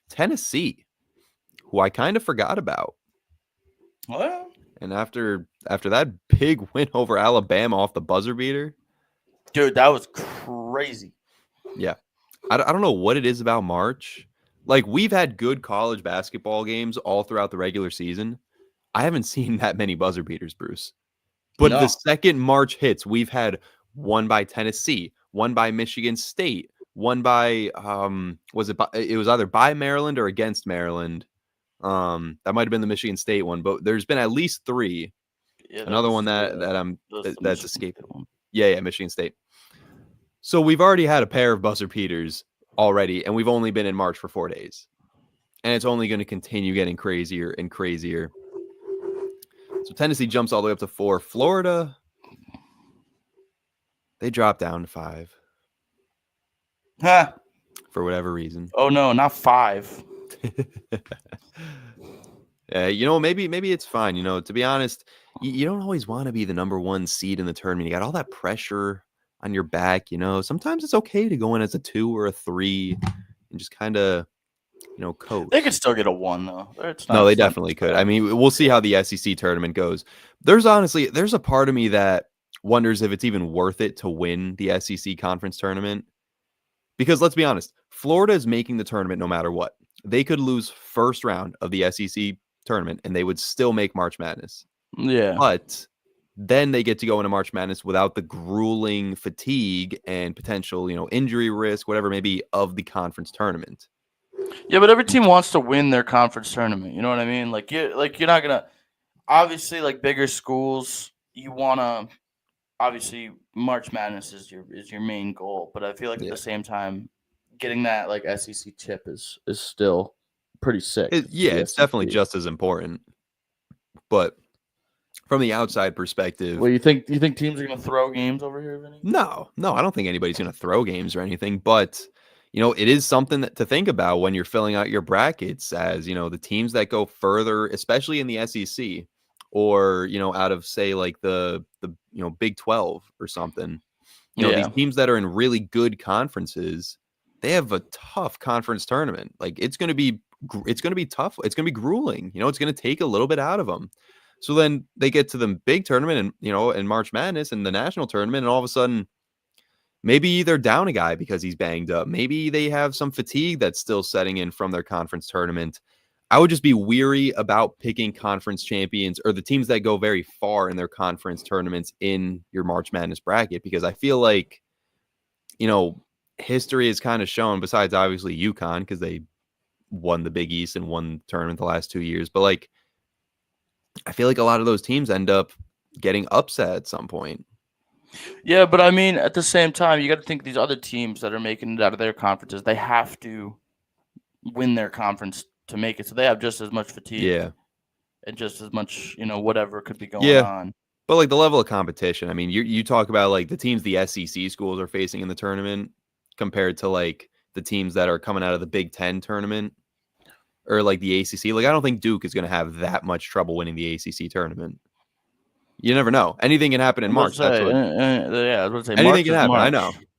Tennessee, who I kind of forgot about. Well, and after that big win over Alabama off the buzzer beater, dude, that was crazy. Yeah. I don't know what it is about March. Like, we've had good college basketball games all throughout the regular season. I haven't seen that many buzzer beaters, Bruce. But the second March hits, we've had one by Tennessee, one by Michigan State, one by it was either by Maryland or against Maryland. That might have been the Michigan State one, but there's been at least 3. Yeah, Another one that's escaping. Yeah, Michigan State. So we've already had a pair of buzzer beaters already, and we've only been in March for 4 days. And it's only going to continue getting crazier and crazier. So Tennessee jumps all the way up to 4. Florida, they drop down to 5. Huh. For whatever reason. Oh, no, not 5. Maybe it's fine. To be honest, you don't always want to be the number 1 seed in the tournament. You got all that pressure on your back. Sometimes it's okay to go in as a 2 or a 3 and just kind of, coach. They could still get a 1 though. No, they definitely could. I mean, we'll see how the SEC tournament goes. There's a part of me that wonders if it's even worth it to win the SEC conference tournament. Because let's be honest, Florida is making the tournament no matter what. They could lose first round of the SEC tournament and they would still make March Madness. Yeah. But then they get to go into March Madness without the grueling fatigue and potential, injury risk, whatever it may be, of the conference tournament. Yeah, but every team wants to win their conference tournament. You know what I mean? You're not gonna obviously bigger schools. You wanna obviously March Madness is your main goal, but I feel like at the same time, getting that SEC chip is still pretty sick. It's definitely just as important. But from the outside perspective, well, you think teams are gonna throw games over here, Vinny? No, I don't think anybody's gonna throw games or anything. But it is something to think about when you're filling out your brackets. As the teams that go further, especially in the SEC, or out of say the Big 12 or something. These teams that are in really good conferences, they have a tough conference tournament. It's going to be tough. It's going to be grueling. It's going to take a little bit out of them. So then they get to the big tournament and in March Madness and the national tournament, and all of a sudden maybe they're down a guy because he's banged up. Maybe they have some fatigue that's still setting in from their conference tournament. I would just be weary about picking conference champions or the teams that go very far in their conference tournaments in your March Madness bracket, because I feel like, history has kind of shown, besides obviously UConn, because they won the Big East and won the tournament the last 2 years, but like I feel like a lot of those teams end up getting upset at some point. Yeah, but I mean, at the same time, you got to think these other teams that are making it out of their conferences, they have to win their conference to make it. So they have just as much fatigue Yeah. and just as much, whatever could be going Yeah. on. But like the level of competition, I mean, you talk about like the teams the SEC schools are facing in the tournament compared to like the teams that are coming out of the Big Ten tournament or like the ACC. Like I don't think Duke is going to have that much trouble winning the ACC tournament. You never know. Anything can happen in March. That's what. Yeah, I was going to say, Anything March can is happen. March.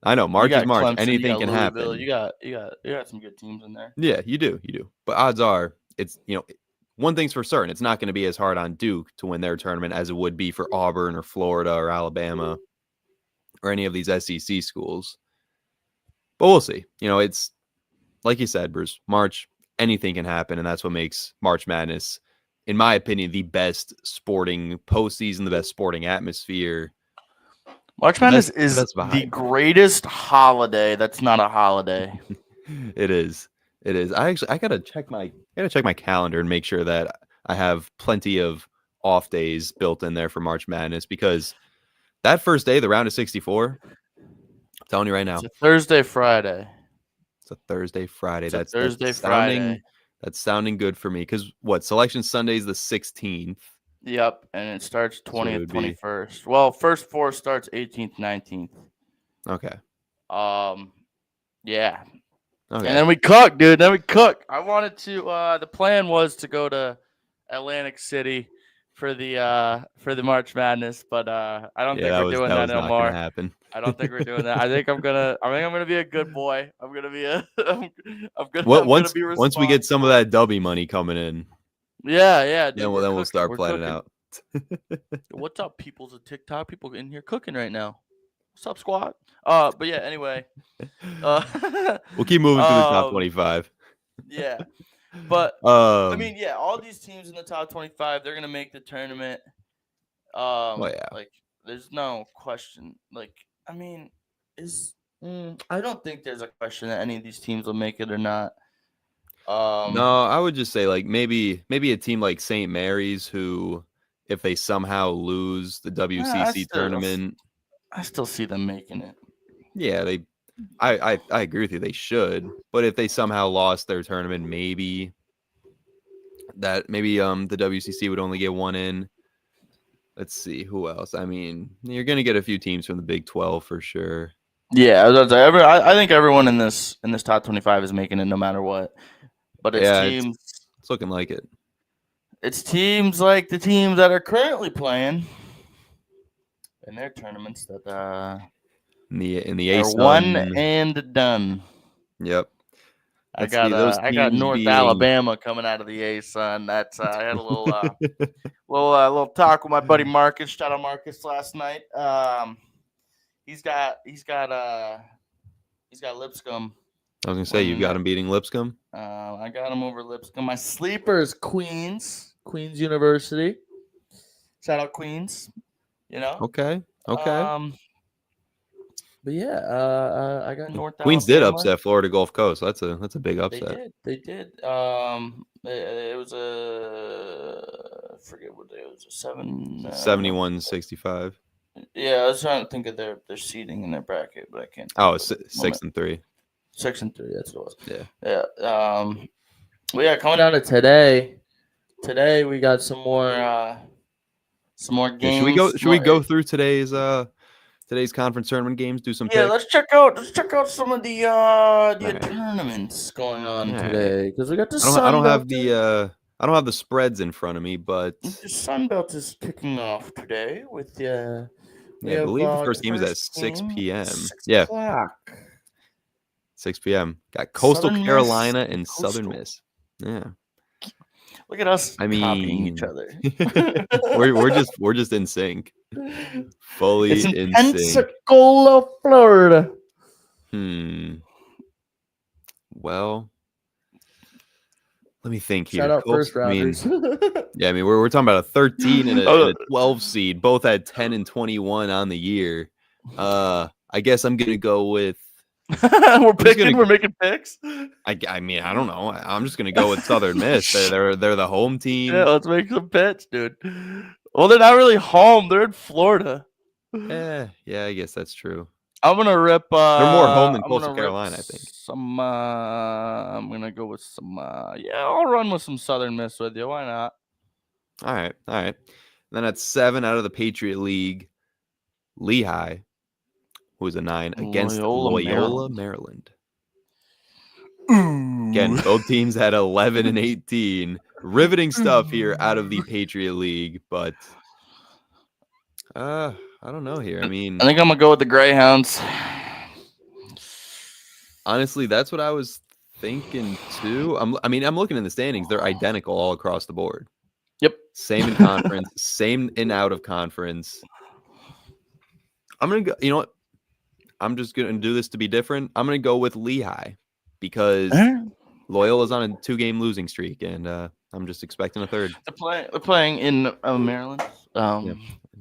I know. March You is got March. Clemson, Anything you got can Louisville, happen. You got some good teams in there. Yeah, you do. But odds are, it's one thing's for certain, it's not going to be as hard on Duke to win their tournament as it would be for Auburn or Florida or Alabama or any of these SEC schools. But we'll see. It's like you said, Bruce, March, anything can happen, and that's what makes March Madness, in my opinion, the best sporting postseason, the best sporting atmosphere. March Madness is best the vibe. greatest holiday that's not a holiday. It is. I gotta check my calendar and make sure that I have plenty of off days built in there for March Madness, because that first day, the round of 64, I'm telling you right now, It's a Thursday, Friday. it's a Thursday, Friday. It's a Thursday, Friday. That's sounding good for me, because Selection Sunday is the 16th. Yep, and it starts 20th, would be- 21st. Well, first four starts 18th, 19th. Okay. Yeah. Okay. And then we cook, dude. Then we cook. I wanted to. The plan was to go to Atlantic City for the March Madness, but I don't think we're doing that was not anymore. gonna happen. I don't think we're doing that. I think I'm gonna be a good boy. I'm gonna be Once be we get some of that Dubby money coming in, yeah. then we'll start planning out. What's up, people's a TikTok? People in here cooking right now. What's up, squad? But yeah, anyway. We'll keep moving through the top 25. Yeah. But I mean, yeah, all these teams in the top 25, they're gonna make the tournament. Yeah. Like there's no question. Like, I mean, I don't think there's a question that any of these teams will make it or not. No, I would just say like maybe a team like St. Mary's, who, if they somehow lose the WCC tournament, I still see them making it. Yeah, I agree with you. They should, but if they somehow lost their tournament, maybe the WCC would only get one in. Let's see who else. I mean, you're gonna get a few teams from the Big 12 for sure. Yeah, I think everyone in this top 25 is making it no matter what. But it's looking like it. It's teams like the teams that are currently playing in their tournaments that in the A one and done. Yep. I got North Alabama coming out of the A-Sun. That's I had a little little talk with my buddy Marcus. Shout out Marcus last night. He's got Lipscomb. I was gonna say you've got him beating Lipscomb. I got him over Lipscomb. My sleeper is Queens University. Shout out Queens. Okay. But yeah, I got North Queens Alabama. did upset Florida Gulf Coast. That's a big upset. They did. It was I forget what day it was. 71-65. Yeah, I was trying to think of their seeding in their bracket, but I can't. Oh, it's 6-3. 6-3. That's what it was. Yeah. Yeah. Well, yeah, coming down to today. Today we got some more games. Yeah, should we go through today's conference tournament games? Do some. Yeah, let's check out some of the tournaments going on today, because we got the Sun Belt. I don't have the spreads in front of me, but the Sun Belt is kicking off today with I believe the first game is at 6 p.m. 6 yeah, o'clock. 6 p.m. Got Coastal Southern Carolina and Coastal. Southern Miss. Yeah. Look at us copying each other. we're just in sync. Fully it's in sync. Pensacola, Florida. Well, Let me think here. Shout out Colts, first I mean, rounders. yeah, I mean, we're talking about a 13 and Oh. a 12 seed. Both had 10 and 21 on the year. I guess I'm gonna go with. We're making picks. I mean, I don't know. I'm just gonna go with Southern Miss. They're the home team. Yeah, let's make some picks, dude. Well, they're not really home. They're in Florida. Yeah, I guess that's true. I'm gonna rip. They're more home than I'm Coastal gonna rip Carolina, I think. Some. I'm gonna go with some. Yeah, I'll run with some Southern Miss with you. Why not? All right. Then at 7 out of the Patriot League, Lehigh, who is a 9 against Loyola Maryland. Again, both teams had 11 and 18. Riveting stuff here out of the Patriot League, but I don't know here. I mean, I think I'm gonna go with the Greyhounds. Honestly, that's what I was thinking too. I'm looking in the standings. They're identical all across the board. Yep. Same in conference, same in out of conference. I'm gonna go. You know what? I'm just gonna do this to be different. I'm gonna go with Lehigh because Loyola's on a 2-game losing streak, and I'm just expecting a third. They're playing in Maryland. Yeah.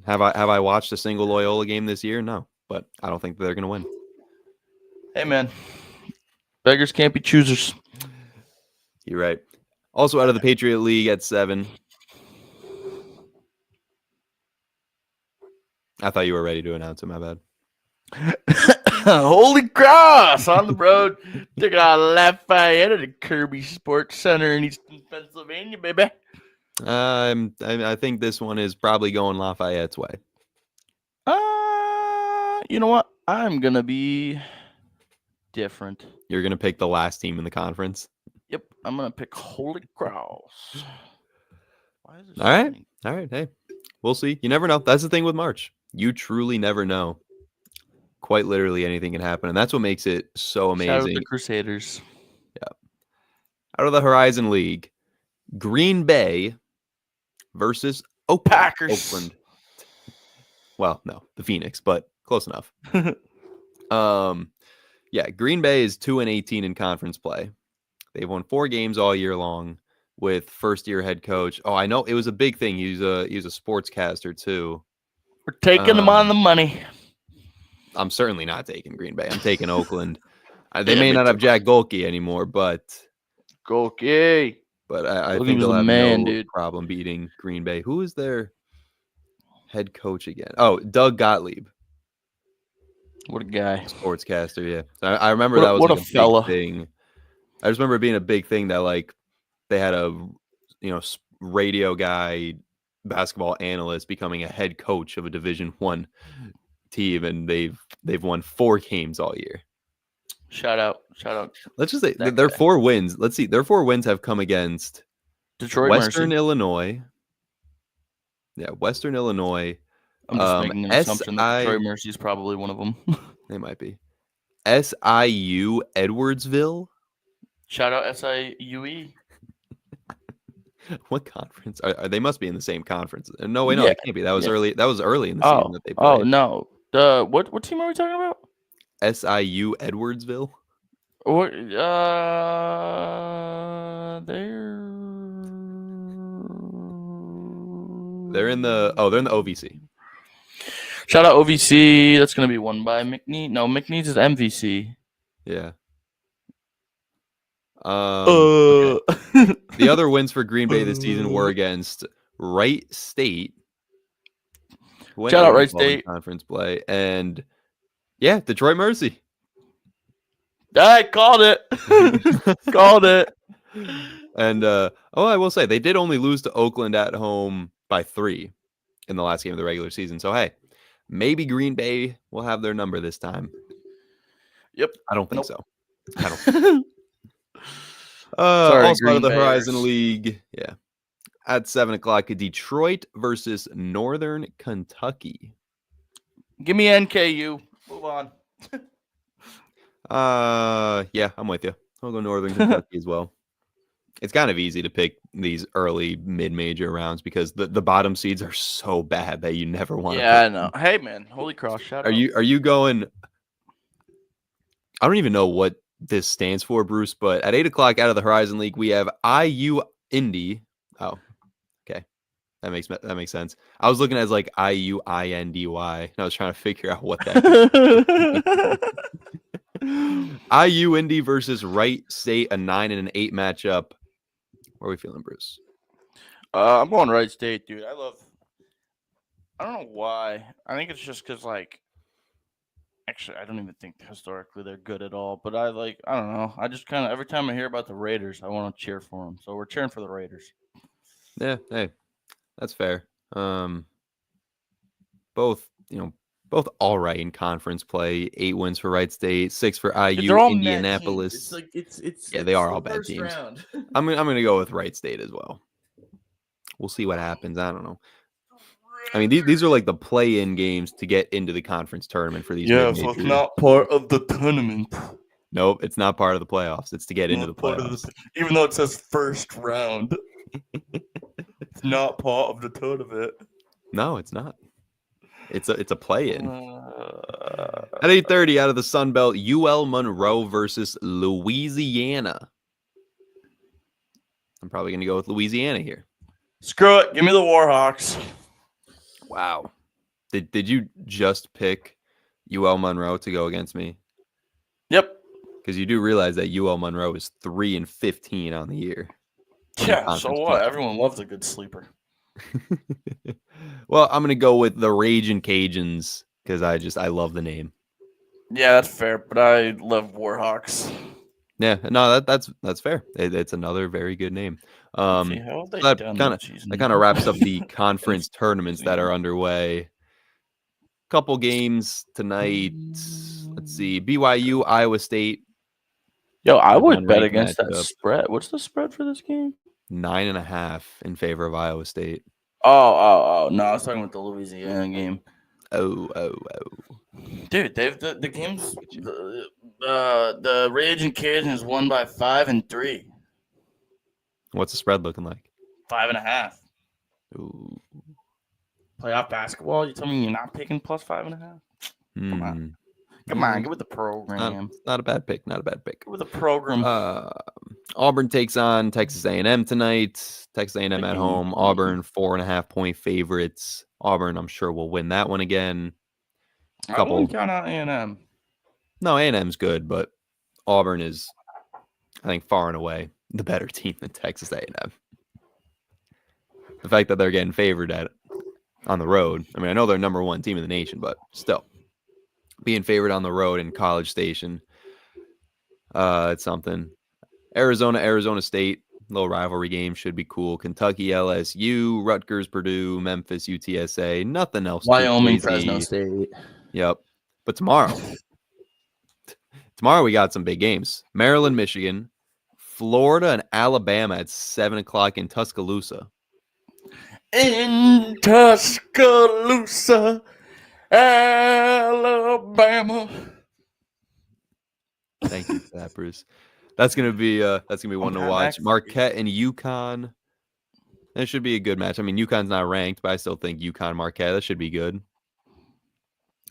Have I watched a single Loyola game this year? No, but I don't think they're gonna win. Hey man, beggars can't be choosers. You're right. Also out of the Patriot League at 7. I thought you were ready to announce it. My bad. Holy Cross on the road. Took out Lafayette at the Kirby Sports Center in Eastern Pennsylvania, baby. I think this one is probably going Lafayette's way. You know what? I'm gonna be different. You're gonna pick the last team in the conference. Yep, I'm gonna pick Holy Cross. Why is All right. Hey, we'll see. You never know. That's the thing with March. You truly never know. Quite literally, anything can happen, and that's what makes it so amazing. Shout out the Crusaders. Yeah. Out of the Horizon League, Green Bay versus Packers. Oakland. Well, no, the Phoenix, but close enough. Yeah, Green Bay is 2-18 in conference play. They've won 4 games all year long with first-year head coach. Oh, I know it was a big thing. He was a sportscaster too. We're taking them on the money. I'm certainly not taking Green Bay. I'm taking Oakland. They may not have Jack Golke anymore, but Golke. But I think they'll have no problem beating Green Bay. Who is their head coach again? Oh, Doug Gottlieb. What a guy. Sportscaster, yeah. I remember that was what like a fella. Big thing. I just remember it being a big thing that like they had a radio guy, basketball analyst becoming a head coach of a Division I team, and they've won 4 games all year. Shout out. Let's just say their 4 wins. Let's see. Their 4 wins have come against Detroit Western Mercy. Illinois. Yeah, Western Illinois. I'm just making an assumption that Detroit Mercy is probably one of them. They might be. SIU Edwardsville. Shout out SIUE. What conference? They must be in the same conference. No, wait, no, it can't be. That was early. That was early in the season that they played. Oh no. What team are we talking about? SIU Edwardsville. What? They're in the OVC. Shout out OVC. That's gonna be won by McNeese. No, McNeese is MVC. Yeah. Okay. The other wins for Green Bay this season were against Wright State. Shout out Wright State. Conference play. And yeah, Detroit Mercy. I called it. Called it. And I will say they did only lose to Oakland at home by 3 in the last game of the regular season. So hey, maybe Green Bay will have their number this time. Yep. I don't think so. I don't. Also out of the Horizon League, yeah. At 7:00, Detroit versus Northern Kentucky. Give me NKU. Move on. Yeah, I'm with you. I'll go Northern Kentucky as well. It's kind of easy to pick these early mid-major rounds because the bottom seeds are so bad that you never want to. Yeah, I know. Hey man, Holy Cross, shout out. Are you going? I don't even know what this stands for, Bruce, but at 8 o'clock out of the Horizon League, we have IU Indy. Oh, okay. That makes sense. I was looking at like IUINDY, and I was trying to figure out what that is. IU Indy versus Wright State, a 9 and an 8 matchup. What are we feeling, Bruce? I'm going Wright State, dude. I don't know why. I think it's just because, like, actually, I don't even think historically they're good at all. But I don't know. I just kind of, every time I hear about the Raiders, I want to cheer for them. So we're cheering for the Raiders. Yeah, hey, that's fair. Both all right in conference play. 8 wins for Wright State, 6 for IU. They're all Indianapolis. Yeah, they are all bad teams. I'm gonna go with Wright State as well. We'll see what happens. I don't know. I mean, these are like the play-in games to get into the conference tournament for these. Yeah, so it's not part of the tournament. Nope, it's not part of the playoffs. It's to get into the playoffs. Even though it says first round, it's not part of the tournament. No, it's not. It's a play-in. At 8:30 out of the Sun Belt, UL Monroe versus Louisiana. I'm probably going to go with Louisiana here. Screw it. Give me the Warhawks. Wow. Did you just pick UL Monroe to go against me? Yep. Because you do realize that UL Monroe is 3-15 on the year. Yeah, so what? Everyone loves a good sleeper. Well, I'm going to go with the Ragin' Cajuns because I love the name. Yeah, that's fair, but I love Warhawks. Yeah, no, that's fair. It's another very good name. That kind of wraps up the conference tournaments that are underway. Couple games tonight. Let's see, BYU, Iowa State. Yo, I would bet against that spread. What's the spread for this game? 9.5 in favor of Iowa State. Oh! No, I was talking about the Louisiana game. Oh! Dude, they've the games. The Ragin' Cajuns won by 5 and 3. What's the spread looking like? 5.5. Ooh. Playoff basketball. You tell me you're not picking plus 5.5? Come on, get with the program. Not a bad pick. Not a bad pick. Get with the program. Auburn takes on Texas A&M tonight. Texas A&M at home. Auburn 4.5-point favorites. Auburn, I'm sure, will win that one again. I wouldn't count out A&M. No, A&M's good, but Auburn is, I think, far and away the better team than Texas A&M. The fact that they're getting favored on the road. I mean, I know they're number 1 team in the nation, but still, being favored on the road in College Station, it's something. Arizona State, little rivalry game, should be cool. Kentucky, LSU, Rutgers, Purdue, Memphis, UTSA. Nothing else. Wyoming, Fresno State. Yep. But tomorrow we got some big games. Maryland, Michigan, Florida, and Alabama at 7 o'clock in Tuscaloosa. In Tuscaloosa, Alabama. Thank you for that, Bruce. That's gonna be one to watch. Marquette and UConn. That should be a good match. I mean, UConn's not ranked, but I still think UConn Marquette, that should be good.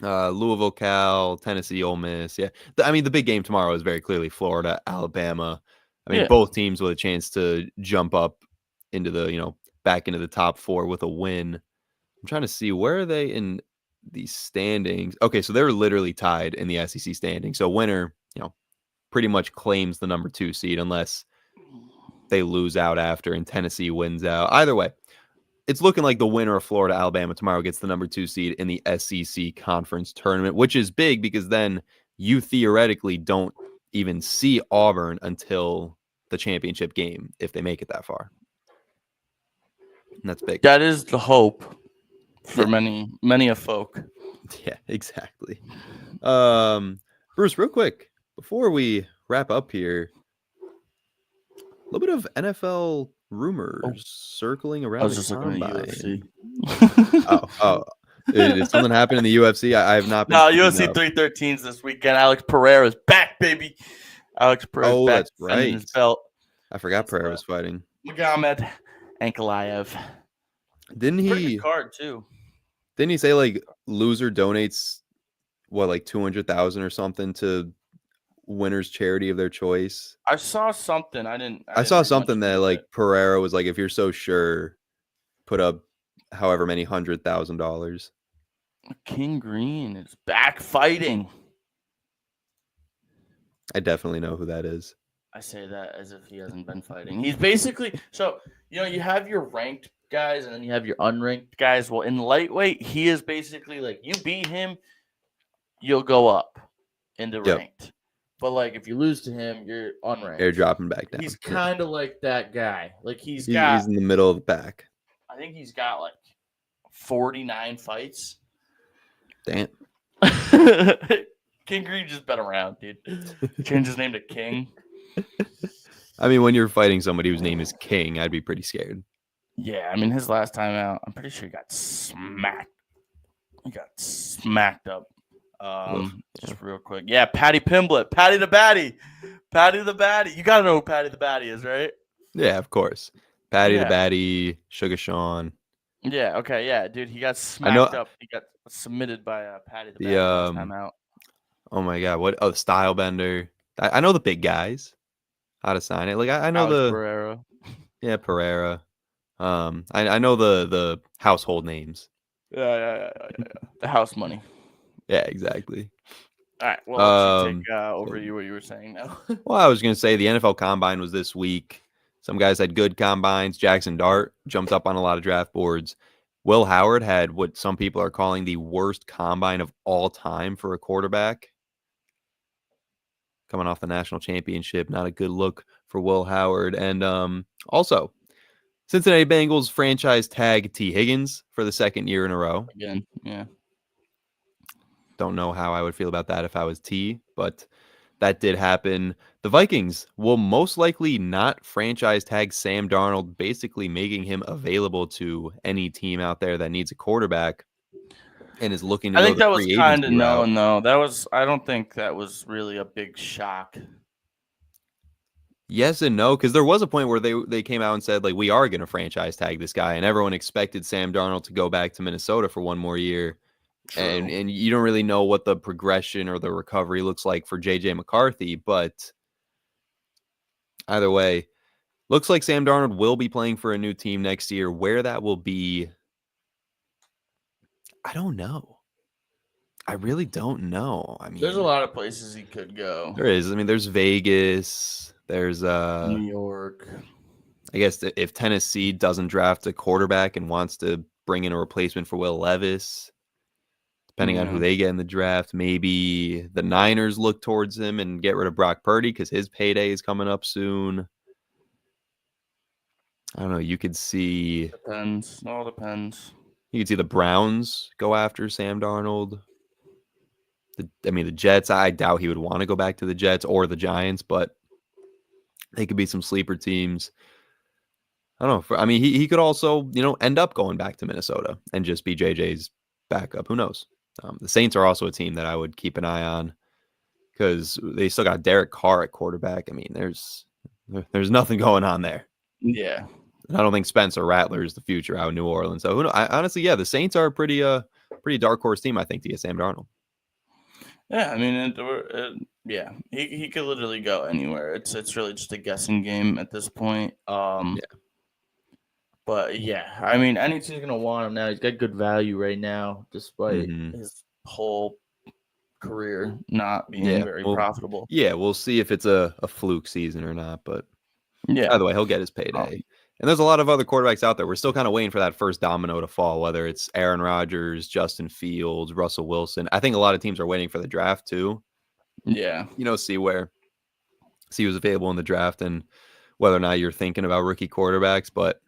Louisville, Cal, Tennessee, Ole Miss. Yeah, I mean, the big game tomorrow is very clearly Florida, Alabama. I mean, both teams with a chance to jump up into the back into the top 4 with a win. I'm trying to see, where are they in the standings. Okay, so they're literally tied in the SEC standings. So winner, pretty much claims the number 2 seed unless they lose out after and Tennessee wins out. Either way, it's looking like the winner of Florida, Alabama tomorrow gets the number 2 seed in the SEC conference tournament, which is big because then you theoretically don't even see Auburn until the championship game if they make it that far. And that's big. That is the hope for many a folk. Yeah, exactly. Bruce, real quick, before we wrap up here, a little bit of NFL rumors circling around. I was just looking at UFC. Did something happen in the UFC? I have not been. No, UFC 313s this weekend. Alex Pereira's back, baby. Alex Pereira's back. That's right. His belt. I forgot Pereira was fighting. Magomed Ankalaev. Didn't he? Pretty good card too. Didn't he say like loser donates what, like 200,000 or something to winner's charity of their choice. I saw something. I didn't saw read much something that into like it. Pereira was like, if you're so sure, put up however many $100,000. King Green is back fighting. I definitely know who that is. I say that as if he hasn't been fighting. He's basically you have your ranked guys and then you have your unranked guys. Well, in lightweight, he is basically like you beat him, you'll go up into Yep. ranked. But like if you lose to him, you're unranked. They're dropping back down. He's kind of like that guy. Like he's in the middle of the pack. I think he's got like 49 fights. Damn. King Green just been around, dude. Changed his name to King. I mean, when you're fighting somebody whose name is King, I'd be pretty scared. Yeah, I mean, his last time out, I'm pretty sure he got smacked. He got smacked up. Just real quick. Yeah, Paddy Pimblett. Paddy the Batty. Paddy the Batty. You got to know who Paddy the Batty is, right? Yeah, of course. Paddy the Batty, Sugar Sean. Yeah, okay, yeah, dude. He got smacked up. He got submitted by Paddy the Batty last time out. Oh, my God. What? Oh, Stylebender. I know the big guys. How to sign it. Like, I know Alex Pereira. Yeah, Pereira. I know the household names. Yeah. The house money. Yeah, exactly. All right. Well, let's take over what you were saying now. Well, I was going to say the NFL Combine was this week. Some guys had good combines. Jackson Dart jumped up on a lot of draft boards. Will Howard had what some people are calling the worst combine of all time for a quarterback. Coming off the national championship, not a good look for Will Howard. And also, Cincinnati Bengals franchise tag T. Higgins for the second year in a row. Again, yeah. Don't know how I would feel about that if I was T, but that did happen. The Vikings will most likely not franchise tag Sam Darnold, basically making him available to any team out there that needs a quarterback and is looking to I think that was kind of known, though. I don't think that was really a big shock. Yes and no, because there was a point where they came out and said, like, we are going to franchise tag this guy, and everyone expected Sam Darnold to go back to Minnesota for one more year. And you don't really know what the progression or the recovery looks like for J.J. McCarthy, but either way, looks like Sam Darnold will be playing for a new team next year. Where that will be, I don't know. I really don't know. I mean, there's a lot of places he could go. There is. I mean, there's Vegas. There's New York. I guess if Tennessee doesn't draft a quarterback and wants to bring in a replacement for Will Levis, depending on who they get in the draft, maybe the Niners look towards him and get rid of Brock Purdy because his payday is coming up soon. I don't know. You could see. Depends. All depends. You could see the Browns go after Sam Darnold. The Jets, I doubt he would want to go back to the Jets or the Giants, but they could be some sleeper teams. I don't know. He could also, end up going back to Minnesota and just be JJ's backup. Who knows? The Saints are also a team that I would keep an eye on because they still got Derek Carr at quarterback. I mean, there's nothing going on there. Yeah. And I don't think Spencer Rattler is the future out in New Orleans. So honestly, yeah, the Saints are a pretty dark horse team, I think, to get Sam Darnold. Yeah, I mean, yeah, he could literally go anywhere. It's really just a guessing game at this point. Yeah. But yeah, I mean, any team's gonna want him now. He's got good value right now, despite his whole career not being very profitable. Yeah, we'll see if it's a fluke season or not. But yeah, by the way, he'll get his payday. And there's a lot of other quarterbacks out there. We're still kind of waiting for that first domino to fall, whether it's Aaron Rodgers, Justin Fields, Russell Wilson. I think a lot of teams are waiting for the draft too. Yeah. See who's available in the draft and whether or not you're thinking about rookie quarterbacks. But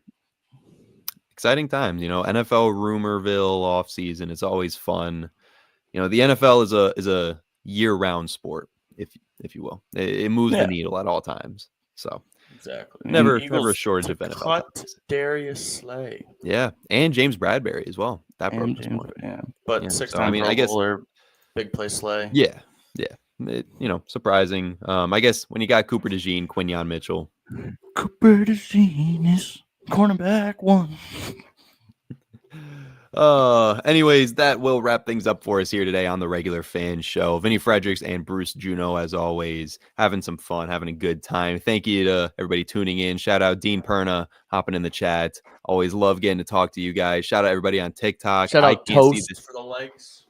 exciting times, NFL rumorville offseason. It's always fun. The NFL is a year-round sport, if you will. It moves the needle at all times. So exactly. Never a shortage of NFL. Cut Darius Slay. Yeah, and James Bradbury as well. That broke this point. Yeah, but 6-time Pro Bowler, big play Slay. Yeah. Surprising. I guess when you got Cooper DeJean, Quinyon Mitchell. Cooper DeJean is cornerback one. Anyways, that will wrap things up for us here today on the Regular Fan Show. Vinny Fredericks and Bruce Juno, as always, having some fun, having a good time. Thank you to everybody tuning in. Shout out Dean Perna hopping in the chat. Always love getting to talk to you guys. Shout out everybody on TikTok. Shout out can't see Toast this. for the likes.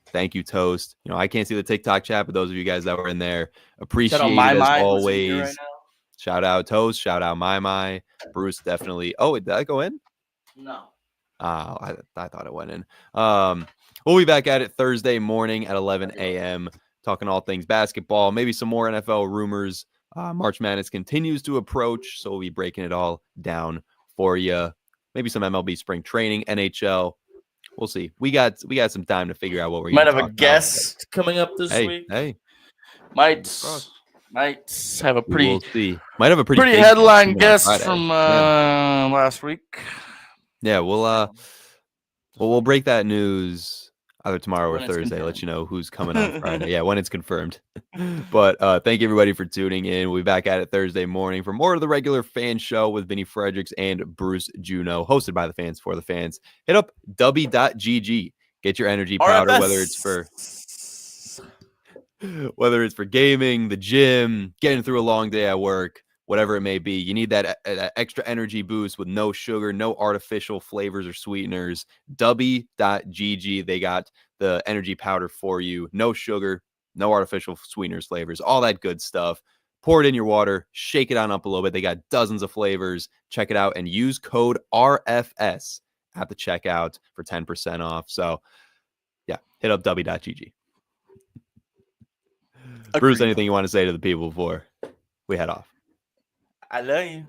Thank you, Toast. I can't see the TikTok chat, but those of you guys that were in there, appreciate Shout out it My as My, who's in always. here right now. Shout out Toast. Shout out My. Bruce definitely. Oh, did that go in? No. I thought it went in. We'll be back at it Thursday morning at 11 a.m. talking all things basketball, maybe some more NFL rumors. March Madness continues to approach, so we'll be breaking it all down for you. Maybe some MLB spring training, NHL. We'll see. We got some time to figure out what we're Might going to have a guest coming up this week. Hey, Might have a pretty we'll see. Might have a pretty big headline guest Friday. from last week. Yeah, we'll break that news either tomorrow or When it's Thursday. Let confirmed. you know who's coming on Friday. Yeah, when it's confirmed. But thank you everybody for tuning in. We'll be back at it Thursday morning for more of the Regular Fan Show with Vinny Fredericks and Bruce Juno, hosted by the fans for the fans. Hit up w.gg. Get your energy powder, whether it's for gaming, the gym, getting through a long day at work, whatever it may be. You need that extra energy boost with no sugar, no artificial flavors or sweeteners. W.gg. They got the energy powder for you. No sugar, no artificial sweeteners, flavors, all that good stuff. Pour it in your water, shake it on up a little bit. They got dozens of flavors. Check it out and use code RFS at the checkout for 10% off. So, yeah, hit up w.gg. Bruce, anything you want to say to the people before we head off? I love you.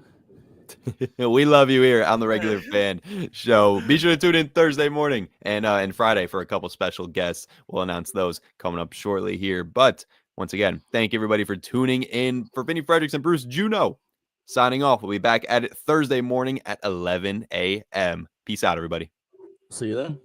We love you here on the Regular Fan Show. Be sure to tune in Thursday morning and Friday for a couple special guests. We'll announce those coming up shortly here. But once again, thank you everybody for tuning in. For Vinny Fredericks and Bruce Juno, signing off. We'll be back at it Thursday morning at 11 a.m. Peace out, everybody. See you then.